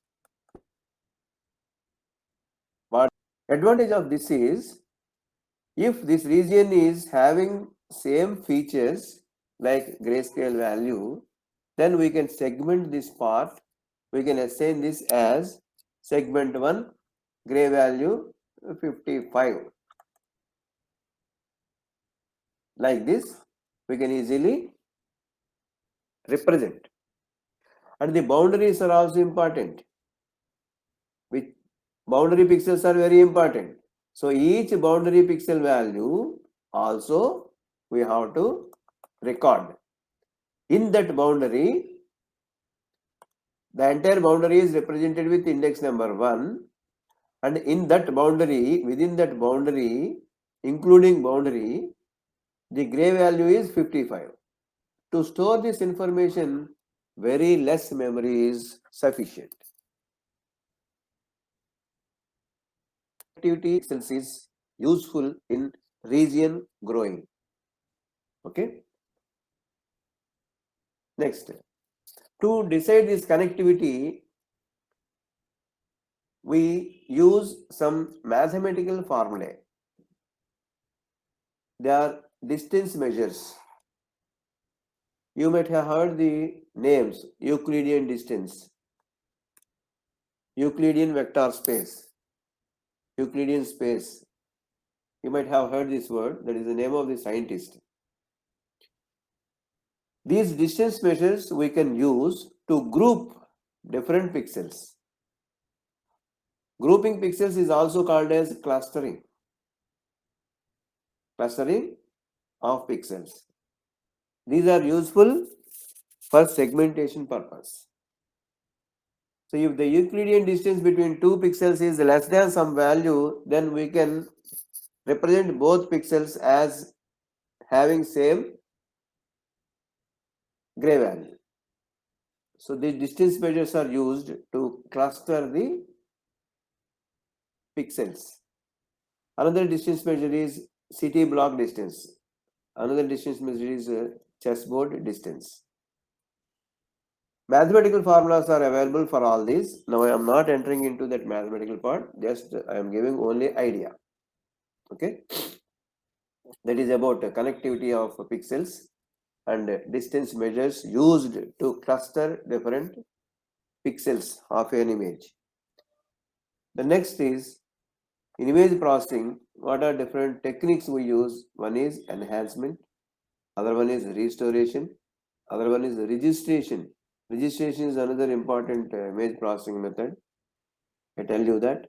But advantage of this is, if this region is having same features like grayscale value, then we can segment this part. We can assign this as segment 1 gray value 55. Like this, we can easily represent. And the boundaries are also important. Which boundary pixels are very important. So each boundary pixel value also we have to record. In that boundary, the entire boundary is represented with index number 1, and in that boundary, within that boundary, including boundary, the gray value is 55. To store this information, very less memory is sufficient. Activity cells is useful in region growing. Okay. Next, to decide this connectivity, we use some mathematical formulae. They are distance measures. You might have heard the names: Euclidean distance, Euclidean vector space, Euclidean space. You might have heard this word. That is the name of the scientist. These distance measures we can use to group different pixels. Grouping pixels is also called as clustering. Clustering of pixels. These are useful for segmentation purpose. So if the Euclidean distance between two pixels is less than some value, then we can represent both pixels as having same gray value. So these distance measures are used to cluster the pixels. Another distance measure is city block distance. Another distance measure is chessboard distance. Mathematical formulas are available for all these. Now I am not entering into that mathematical part, just I am giving only idea. Okay. That is about connectivity of pixels and distance measures used to cluster different pixels of an image. The next is, in image processing, what are different techniques we use? One is enhancement, other one is restoration, other one is registration. Registration is another important image processing method. I tell you that.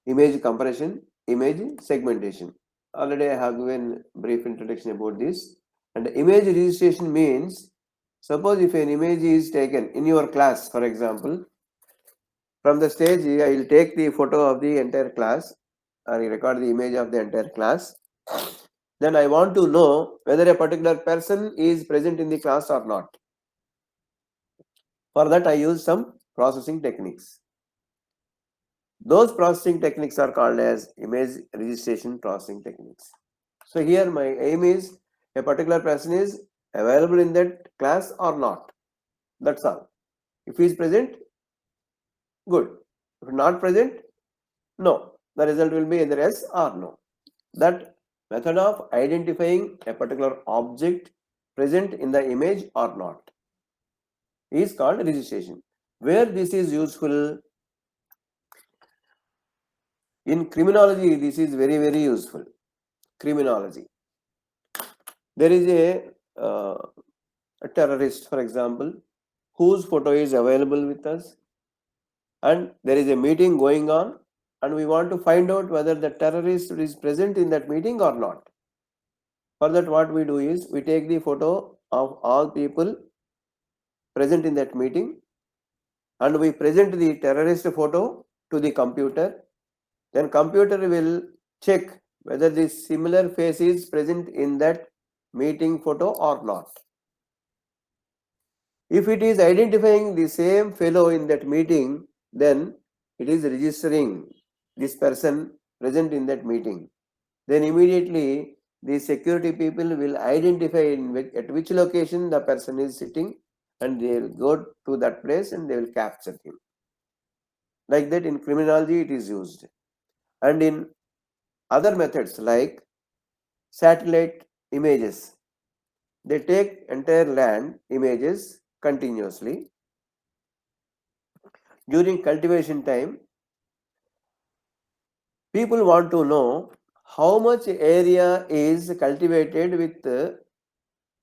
Image compression, image segmentation. Already I have given brief introduction about this. And image registration means, suppose if an image is taken in your class, for example, from the stage I will take the photo of the entire class and record the image of the entire class. Then I want to know whether a particular person is present in the class or not. For that I use some processing techniques. Those processing techniques are called as image registration processing techniques. So here my aim is, a particular person is available in that class or not. That's all. If he is present, good. If not present, no. The result will be either yes or no. That method of identifying a particular object present in the image or not is called registration. Where this is useful? In criminology, this is very, very useful. Criminology. There is a terrorist, for example, whose photo is available with us, and there is a meeting going on, and we want to find out whether the terrorist is present in that meeting or not. For that, what we do is, we take the photo of all people present in that meeting and we present the terrorist photo to the computer, Then computer will check whether this similar face is present in that meeting photo or not. If it is identifying the same fellow in that meeting, then it is registering this person present in that meeting. Then immediately the security people will identify at which location the person is sitting, and they will go to that place and they will capture him. Like that in criminology it is used. And in other methods like satellite images, they take entire land images continuously. During cultivation time, people want to know how much area is cultivated with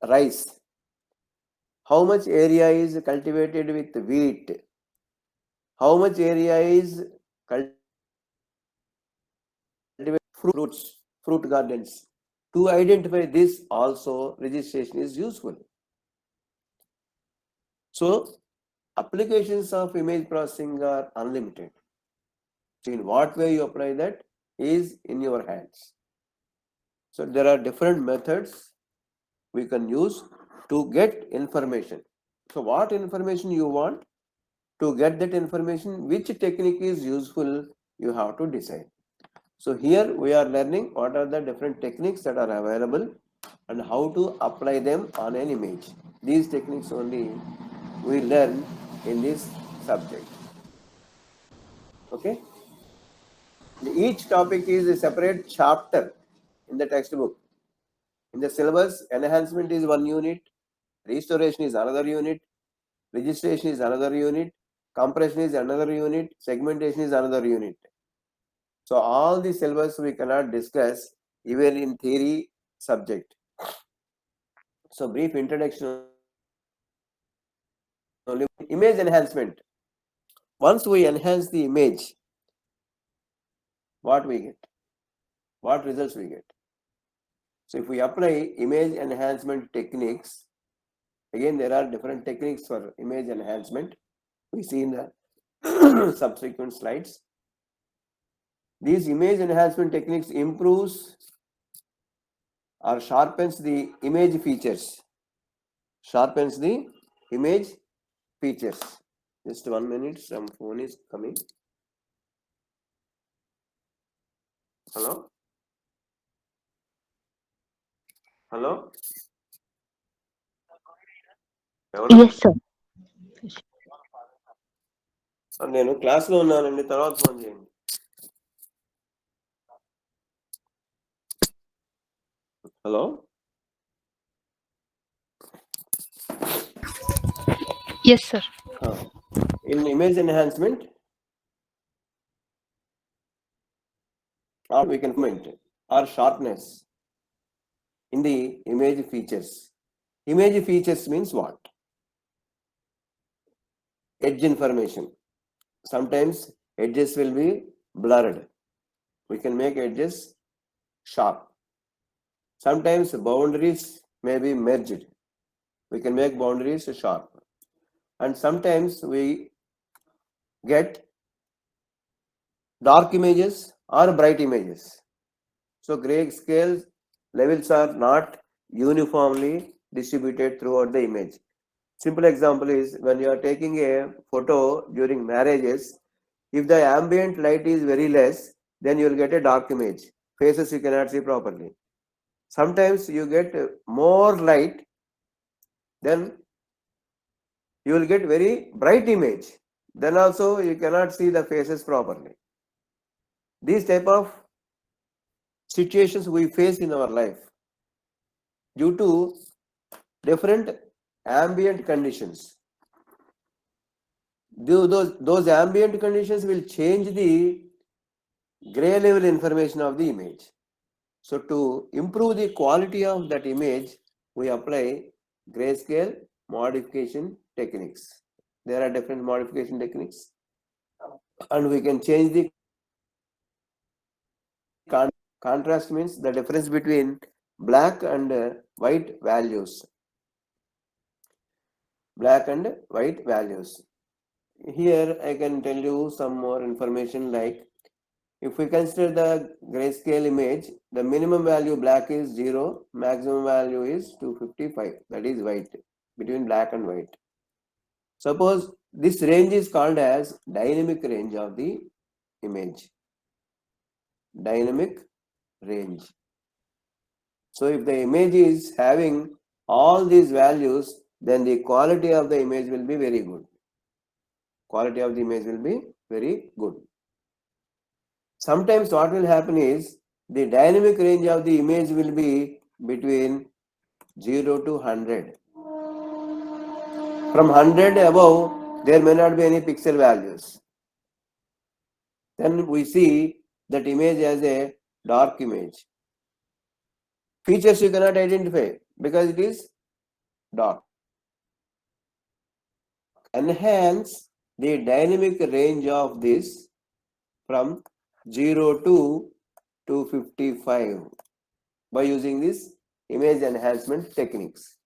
rice, how much area is cultivated with wheat, how much area is cultivated fruits, fruit gardens. To identify this also registration is useful. So applications of image processing are unlimited. So in what way you apply that is in your hands. So there are different methods we can use to get information. So what information you want? To get that information, which technique is useful, you have to decide. So here we are learning what are the different techniques that are available and how to apply them on an image. These techniques only we learn in this subject. Okay. Each topic is a separate chapter in the textbook. In the syllabus, enhancement is one unit, restoration is another unit, registration is another unit, compression is another unit, segmentation is another unit. So all the syllabus we cannot discuss even in theory subject. So brief introduction only. Image enhancement. Once we enhance the image, what we get? What results we get? So if we apply image enhancement techniques, again there are different techniques for image enhancement. We see in the subsequent slides. These image enhancement techniques improves or sharpens the image features. Sharpens the image features. Just 1 minute, some phone is coming. Hello? Hello? Yes, sir. నేను క్లాస్లో ఉన్నానండి, తర్వాత phone చేయండి. Hello? Yes, sir. In image enhancement, or we can comment or sharpness in the image features. Image features means what? Edge information. Sometimes edges will be blurred. We can make edges sharp. Sometimes boundaries may be merged. We can make boundaries sharp. And sometimes we get dark images or bright images. So grayscale levels are not uniformly distributed throughout the image. Simple example is when you are taking a photo during marriages, if the ambient light is very less, then you will get a dark image. Faces you cannot see properly. Sometimes you get more light, then you will get very bright image. Then also you cannot see the faces properly. These type of situations we face in our life due to different ambient conditions. Those ambient conditions will change the gray level information of the image. So to improve the quality of that image, we apply grayscale modification techniques. There are different modification techniques, and we can change the contrast means the difference between black and white values. Black and white values. Here I can tell you some more information like If we consider the grayscale image, the minimum value black is 0, maximum value is 255, that is white, between black and white. Suppose this range is called as dynamic range of the image. Dynamic range. So if the image is having all these values, then the quality of the image will be very good. Quality of the image will be very good. Sometimes what will happen is the dynamic range of the image will be between 0 to 100. From 100 above, there may not be any pixel values. Then we see that image as a dark image. Features you cannot identify because it is dark. Enhance the dynamic range of this from 0 to 255 by using this image enhancement techniques.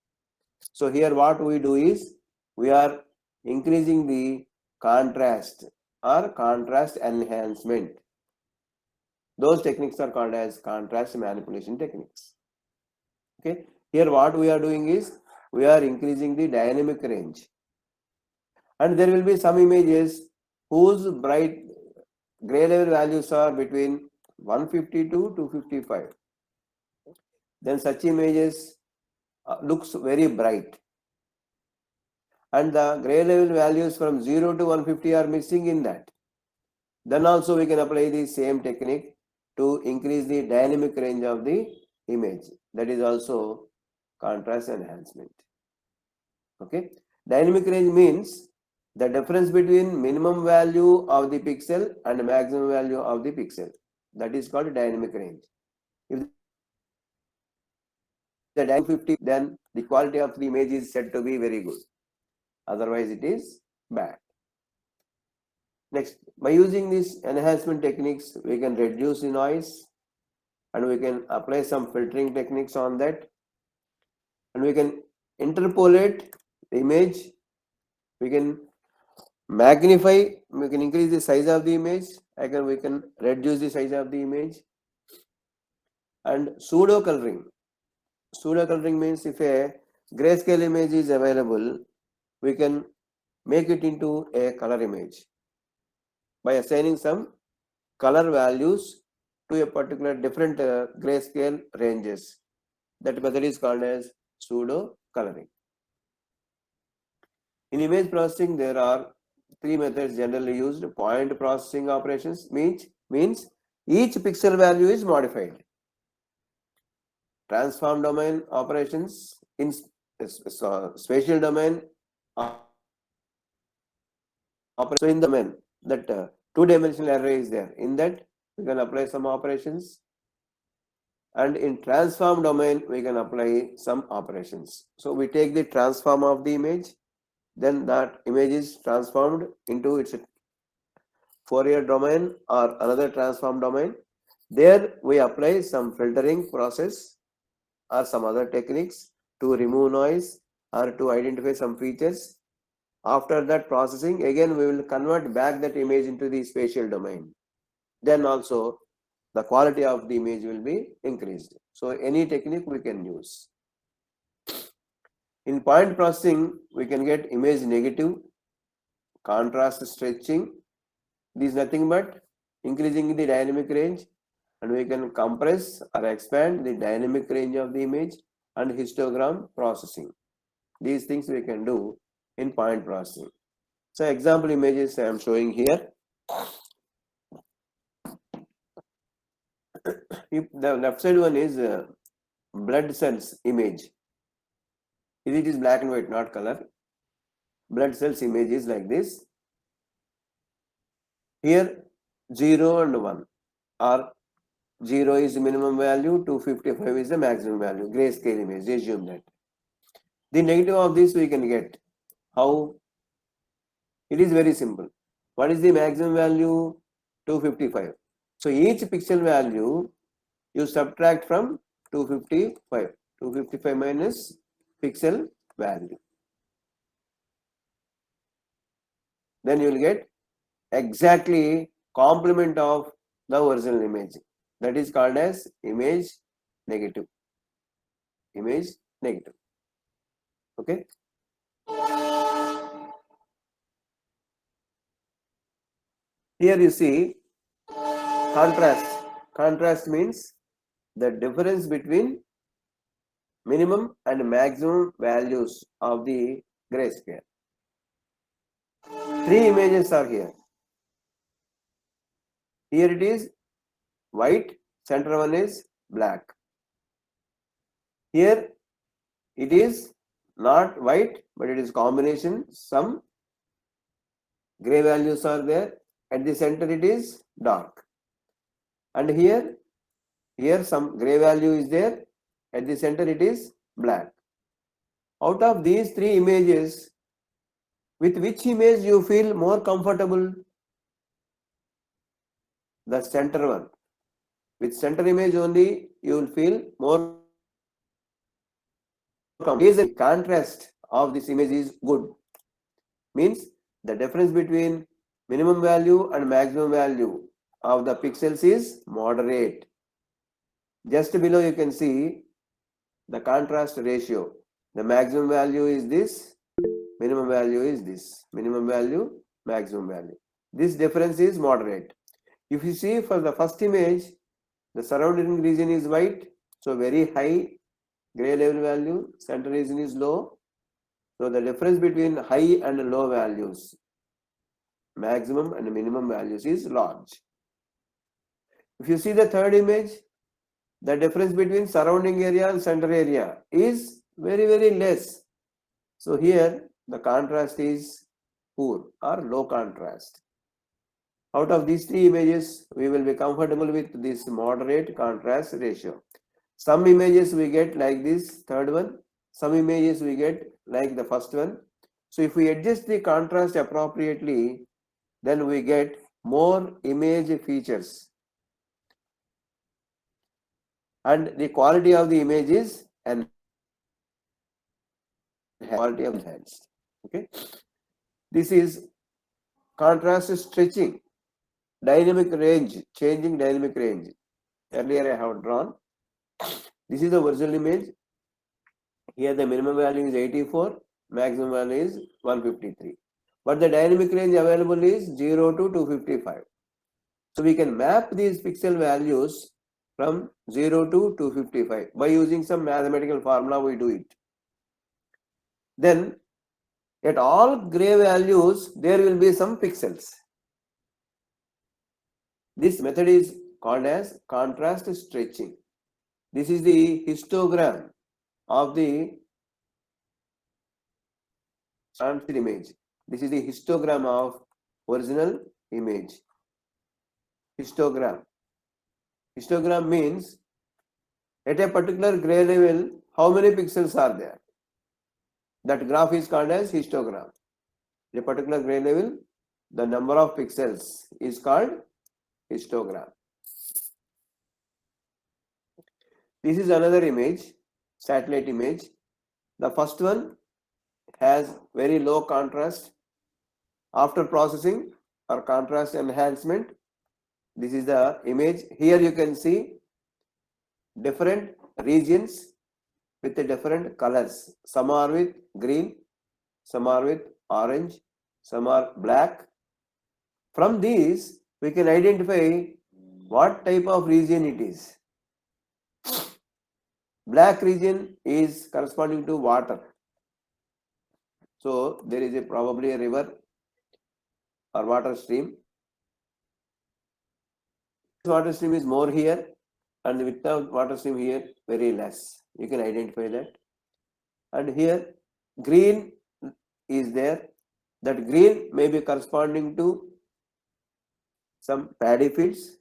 So here what we do is we are increasing the contrast or contrast enhancement. Those techniques are called as contrast manipulation techniques. Okay, here what we are doing is we are increasing the dynamic range, and there will be some images whose bright gray level values are between 150 to 255. Then such images looks very bright, and the gray level values from 0 to 150 are missing in that. Then also we can apply the same technique to increase the dynamic range of the image. That is also contrast enhancement. Okay, dynamic range means the difference between minimum value of the pixel and maximum value of the pixel. That is called dynamic range. If the dynamic 50, then the quality of the image is said to be very good. Otherwise, it is bad. Next, by using these enhancement techniques, we can reduce the noise, and we can apply some filtering techniques on that, and we can interpolate the image. We can magnify, we can increase the size of the image. Again, we can reduce the size of the image. And pseudo coloring. Pseudo coloring means if a grayscale image is available, we can make it into a color image by assigning some color values to a particular different grayscale ranges. That method is called as pseudo coloring. In image processing, there are three methods generally used. Point processing operations means each pixel value is modified. Transform domain operations in spatial domain. So in the domain, that two-dimensional array is there. In that, we can apply some operations. And in transform domain, we can apply some operations. So we take the transform of the image, then that image is transformed into its Fourier domain or another transform domain. There we apply some filtering process or some other techniques to remove noise or to identify some features. After that processing, again we will convert back that image into the spatial domain. Then also the quality of the image will be increased. So any technique we can use. In point processing, we can get image negative, contrast stretching. This is nothing but increasing the dynamic range, and we can compress or expand the dynamic range of the image, and histogram processing. These things we can do in point processing. So example images I am showing here. If the left side one is blood cells image. It is black and white, not color. Blood cells image is like this. Here 0 and 1, or 0 is the minimum value, 255 is the maximum value, grayscale image, assume that. The negative of this we can get. How? It is very simple. What is the maximum value? 255. So each pixel value you subtract from 255. 255 minus pixel value. Then you will get exactly complement of the original image. That is called as image negative. Image negative. Okay. Here you see contrast. Contrast means the difference between minimum and maximum values of the grayscale. Three images are here. Here it is white, center one is black. Here it is not white, but it is combination. Some gray values are there. At the center it is dark. And here some gray value is there. At the center it is black. Out of these three images, with which image you feel more comfortable? The center one. With center image only you will feel more comfortable. The contrast of this image is good. Means the difference between minimum value and maximum value of the pixels is moderate. Just below you can see the contrast ratio. The maximum value is this, minimum value is this. Minimum value, maximum value. This difference is moderate. If you see for the first image, the surrounding region is white, so very high gray level value, center region is low. So the difference between high and low values, maximum and minimum values, is large. If you see the third image, the difference between surrounding area and center area is very, very less. So here the contrast is poor or low contrast. Out of these three images, we will be comfortable with this moderate contrast ratio. Some images we get like this third one, some images we get like the first one. So if we adjust the contrast appropriately, then we get more image features. And the quality of the image is enhanced. Quality of enhanced. Okay. This is contrast stretching, dynamic range, changing dynamic range. Earlier I have drawn. This is the original image. Here the minimum value is 84, maximum value is 153. But the dynamic range available is 0 to 255. So we can map these pixel values from 0 to 255 by using some mathematical formula. We do it. Then at all gray values there will be some pixels. This method is called as contrast stretching. This is the histogram of the transfer image. This is the histogram of original image. Histogram. Histogram means at a particular gray level, how many pixels are there? That graph is called as histogram. At a particular gray level, the number of pixels is called histogram. This is another image, satellite image. The first one has very low contrast. After processing or contrast enhancement, this is the image. Here you can see different regions with the different colors. Some are with green, some are with orange, some are black. From these, we can identify what type of region it is. Black region is corresponding to water. So there is probably a river or water stream. This water stream is more here, and without water stream here very less. You can identify that. And here green is there. That green may be corresponding to some paddy fields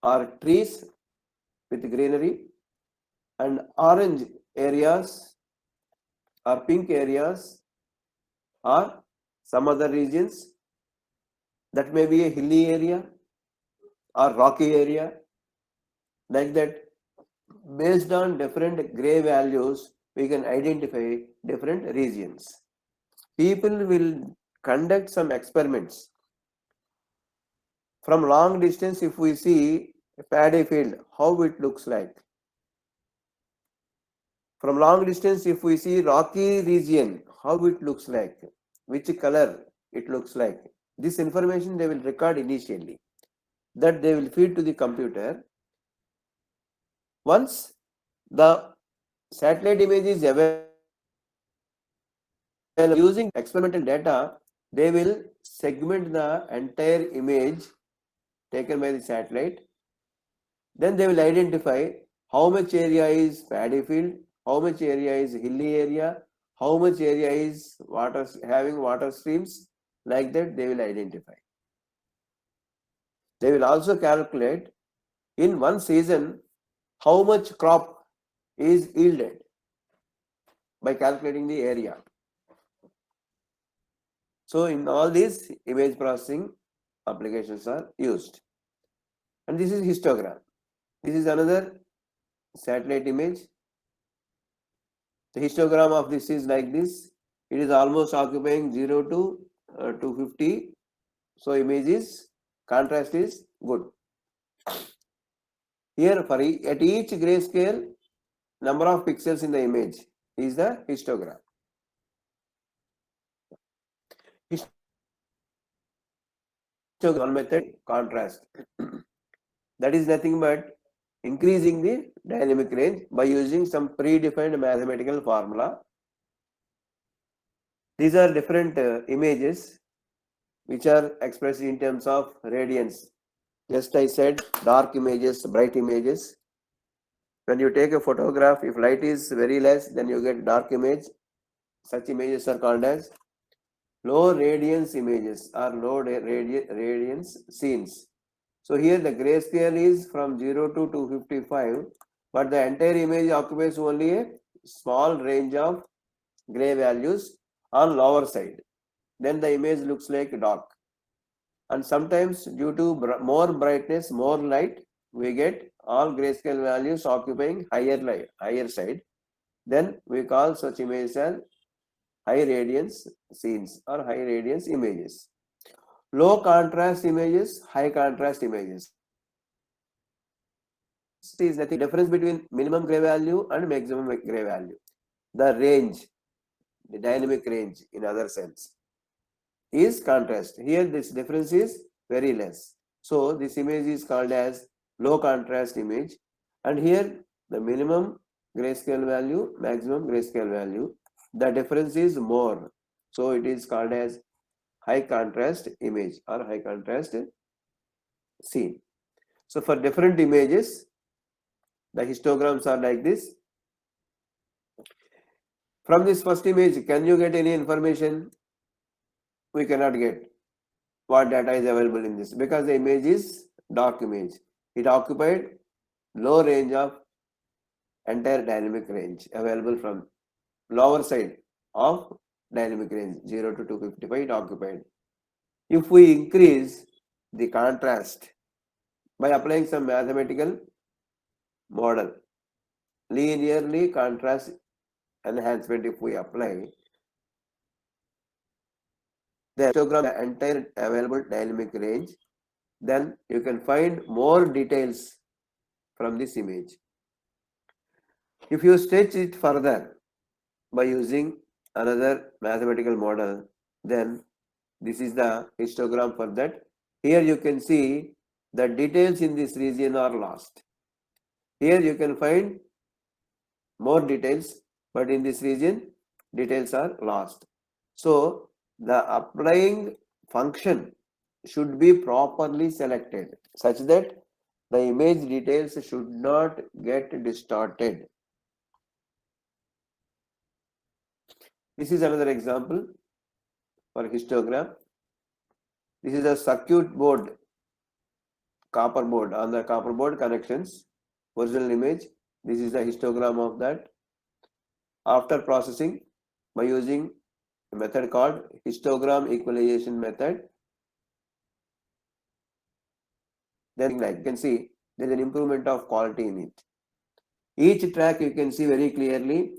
or trees with greenery, and orange areas or pink areas or some other regions that may be a hilly area or rocky area. Like that, based on different gray values, we can identify different regions. People will conduct some experiments From long distance, if we see a paddy field, how it looks like. From long distance, if we see rocky region, how it looks like, which color it looks like. This information they will record initially, that they will feed to the computer. Once the satellite image is available using experimental data, they will segment the entire image taken by the satellite. Then they will identify how much area is paddy field, how much area is hilly area, how much area is water having water streams. Like that they will identify. They will also calculate in one season how much crop is yielded by calculating the area. So in all these image processing applications are used. And this is histogram. This is another satellite image. The histogram of this is like this. It is almost occupying 0 to 250. So image is contrast is good. Here for at each grayscale, number of pixels in the image is the histogram. Histogram one method, contrast. That is nothing but increasing the dynamic range by using some predefined mathematical formula. These are different images which are expressed in terms of radiance. Just I said dark images, bright images. When you take a photograph, if light is very less, then you get dark image. Such images are called as low radiance images or low radiance scenes. So here the grayscale is from 0 to 255, but the entire image occupies only a small range of gray values on lower side. Then the image looks like dark. And sometimes due to more brightness, more light, we get all grayscale values occupying higher side. Then we call such images as high radiance scenes or high radiance images. Low contrast images, high contrast images. Is nothing difference between minimum gray value and maximum gray value. The range, the dynamic range in other sense, is contrast. Here this difference is very less. So this image is called as low contrast image, and here the minimum grayscale value, maximum grayscale value, the difference is more. So it is called as high contrast image or high contrast scene. So for different images, the histograms are like this. From this first image, can you get any information? We cannot get what data is available in this because the image is dark image. It occupied low range of entire dynamic range available from lower side of dynamic range 0 to 255 it occupied. If we increase the contrast by applying some mathematical model, linearly contrast enhancement if we apply, the histogram the entire available dynamic range, then you can find more details from this image. If you stretch it further by using another mathematical model, then this is the histogram for that. Here you can see the details in this region are lost. Here you can find more details, but in this region details are lost. So the applying function should be properly selected such that the image details should not get distorted. This is another example for histogram. This is a circuit board, copper board. On the copper board connections, original image. This is the histogram of that. After processing by using a method called histogram equalization method, then like you can see there is an improvement of quality in it. Each track you can see very clearly,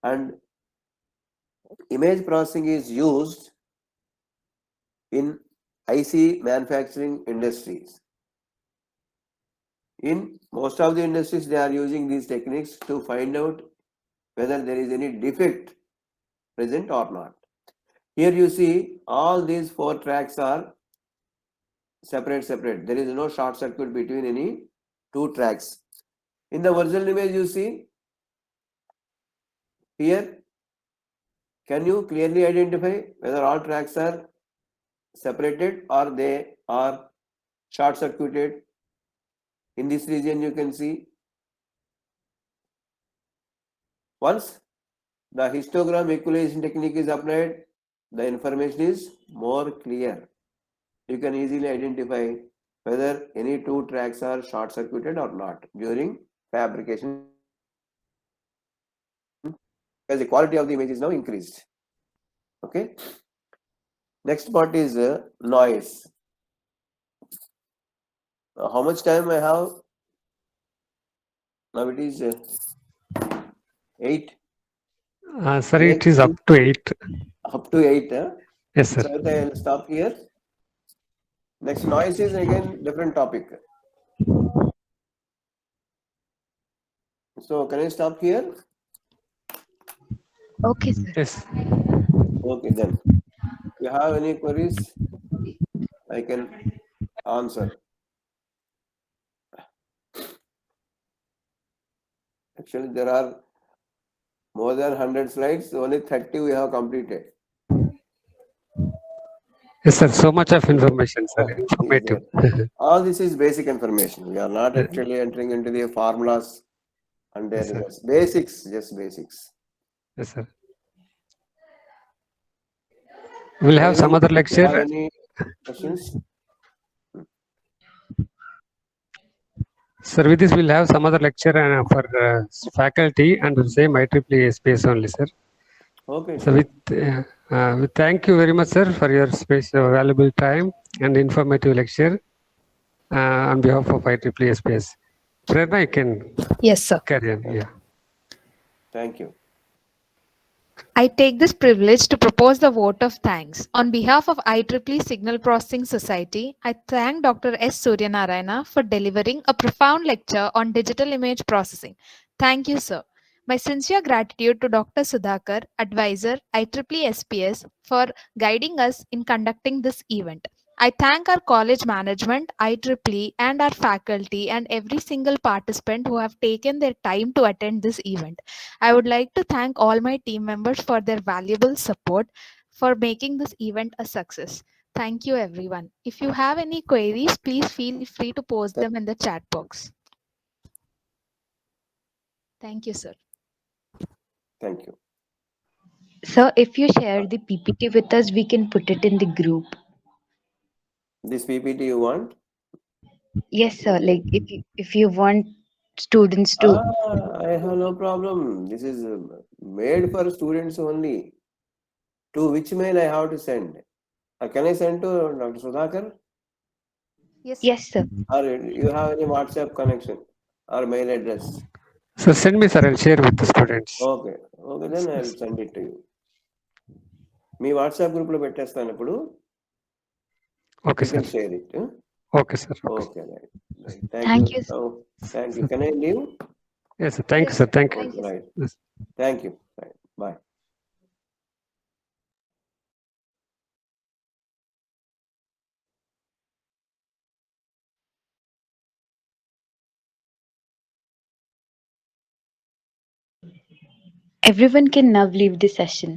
and image processing is used in IC manufacturing industries. In most of the industries, they are using these techniques to find out whether there is any defect present or not. Here you see all these 4 tracks are separate. There is no short circuit between any 2 tracks. In the original image you see here, can you clearly identify whether all tracks are separated or they are short circuited? In this region you can see, once the histogram equalization technique is applied, the information is more clear. You can easily identify whether any 2 tracks are short circuited or not during fabrication because the quality of the image is now increased. Okay. Next part is noise. How much time I have? Now it is 8. Sir, it is up to 8. Up to 8. Yes, sir. So I will stop here. Next, noise is again different topic. So can I stop here? Okay, sir. Yes. Okay, then. If you have any queries, I can answer. Actually, there are more than 100 slides. Only 30 we have completed. Yes, sir. So much of information, sir. Is Informative. there. All this is basic information. We are not actually entering into the formulas and their Yes, sir. results. Basics, just basics. Yes, sir. We'll have some other Anyone have lecture. any questions? Sir, with this, we'll have some other lecture for faculty and the same IEEE space only, sir. Okay, So, sure. we thank you very much, sir, for your space, valuable time and informative lecture on behalf of IEEE space. Prerna, you can Yes, sir. carry on. Yeah. Thank you. I take this privilege to propose the vote of thanks. On behalf of IEEE Signal Processing Society, I thank Dr. S. Suryanarayana for delivering a profound lecture on digital image processing. Thank you, sir. My sincere gratitude to Dr. Sudhakar, advisor, IEEE SPS, for guiding us in conducting this event. I thank our college management, IEEE, and our faculty and every single participant who have taken their time to attend this event. I would like to thank all my team members for their valuable support for making this event a success. Thank you, everyone. If you have any queries, please feel free to post them in the chat box. Thank you, sir. Thank you. Sir, if you share the PPT with us, we can put it in the group. This PPT you want? Yes, sir. Like if you want students to. I have no problem. This is made for students only. To which mail I have to send? Can I send to Dr. Sudhakar? Yes, sir. Yes, sir. Or you have any WhatsApp connection or mail address? So, send me, sir. I'll share with the students. Okay. Okay, then I will send it to you. Me WhatsApp గ్రూప్లో పెట్టేస్తాను ఇప్పుడు. Okay, You sir. can share it. Okay, sir. Okay. Okay, right. Thank you. Oh, thank you. Can I leave? Yes, sir. Thank you, sir. Thank you. Thank you, sir. Right. Yes. Thank you. Right. Bye. Everyone can now leave the session.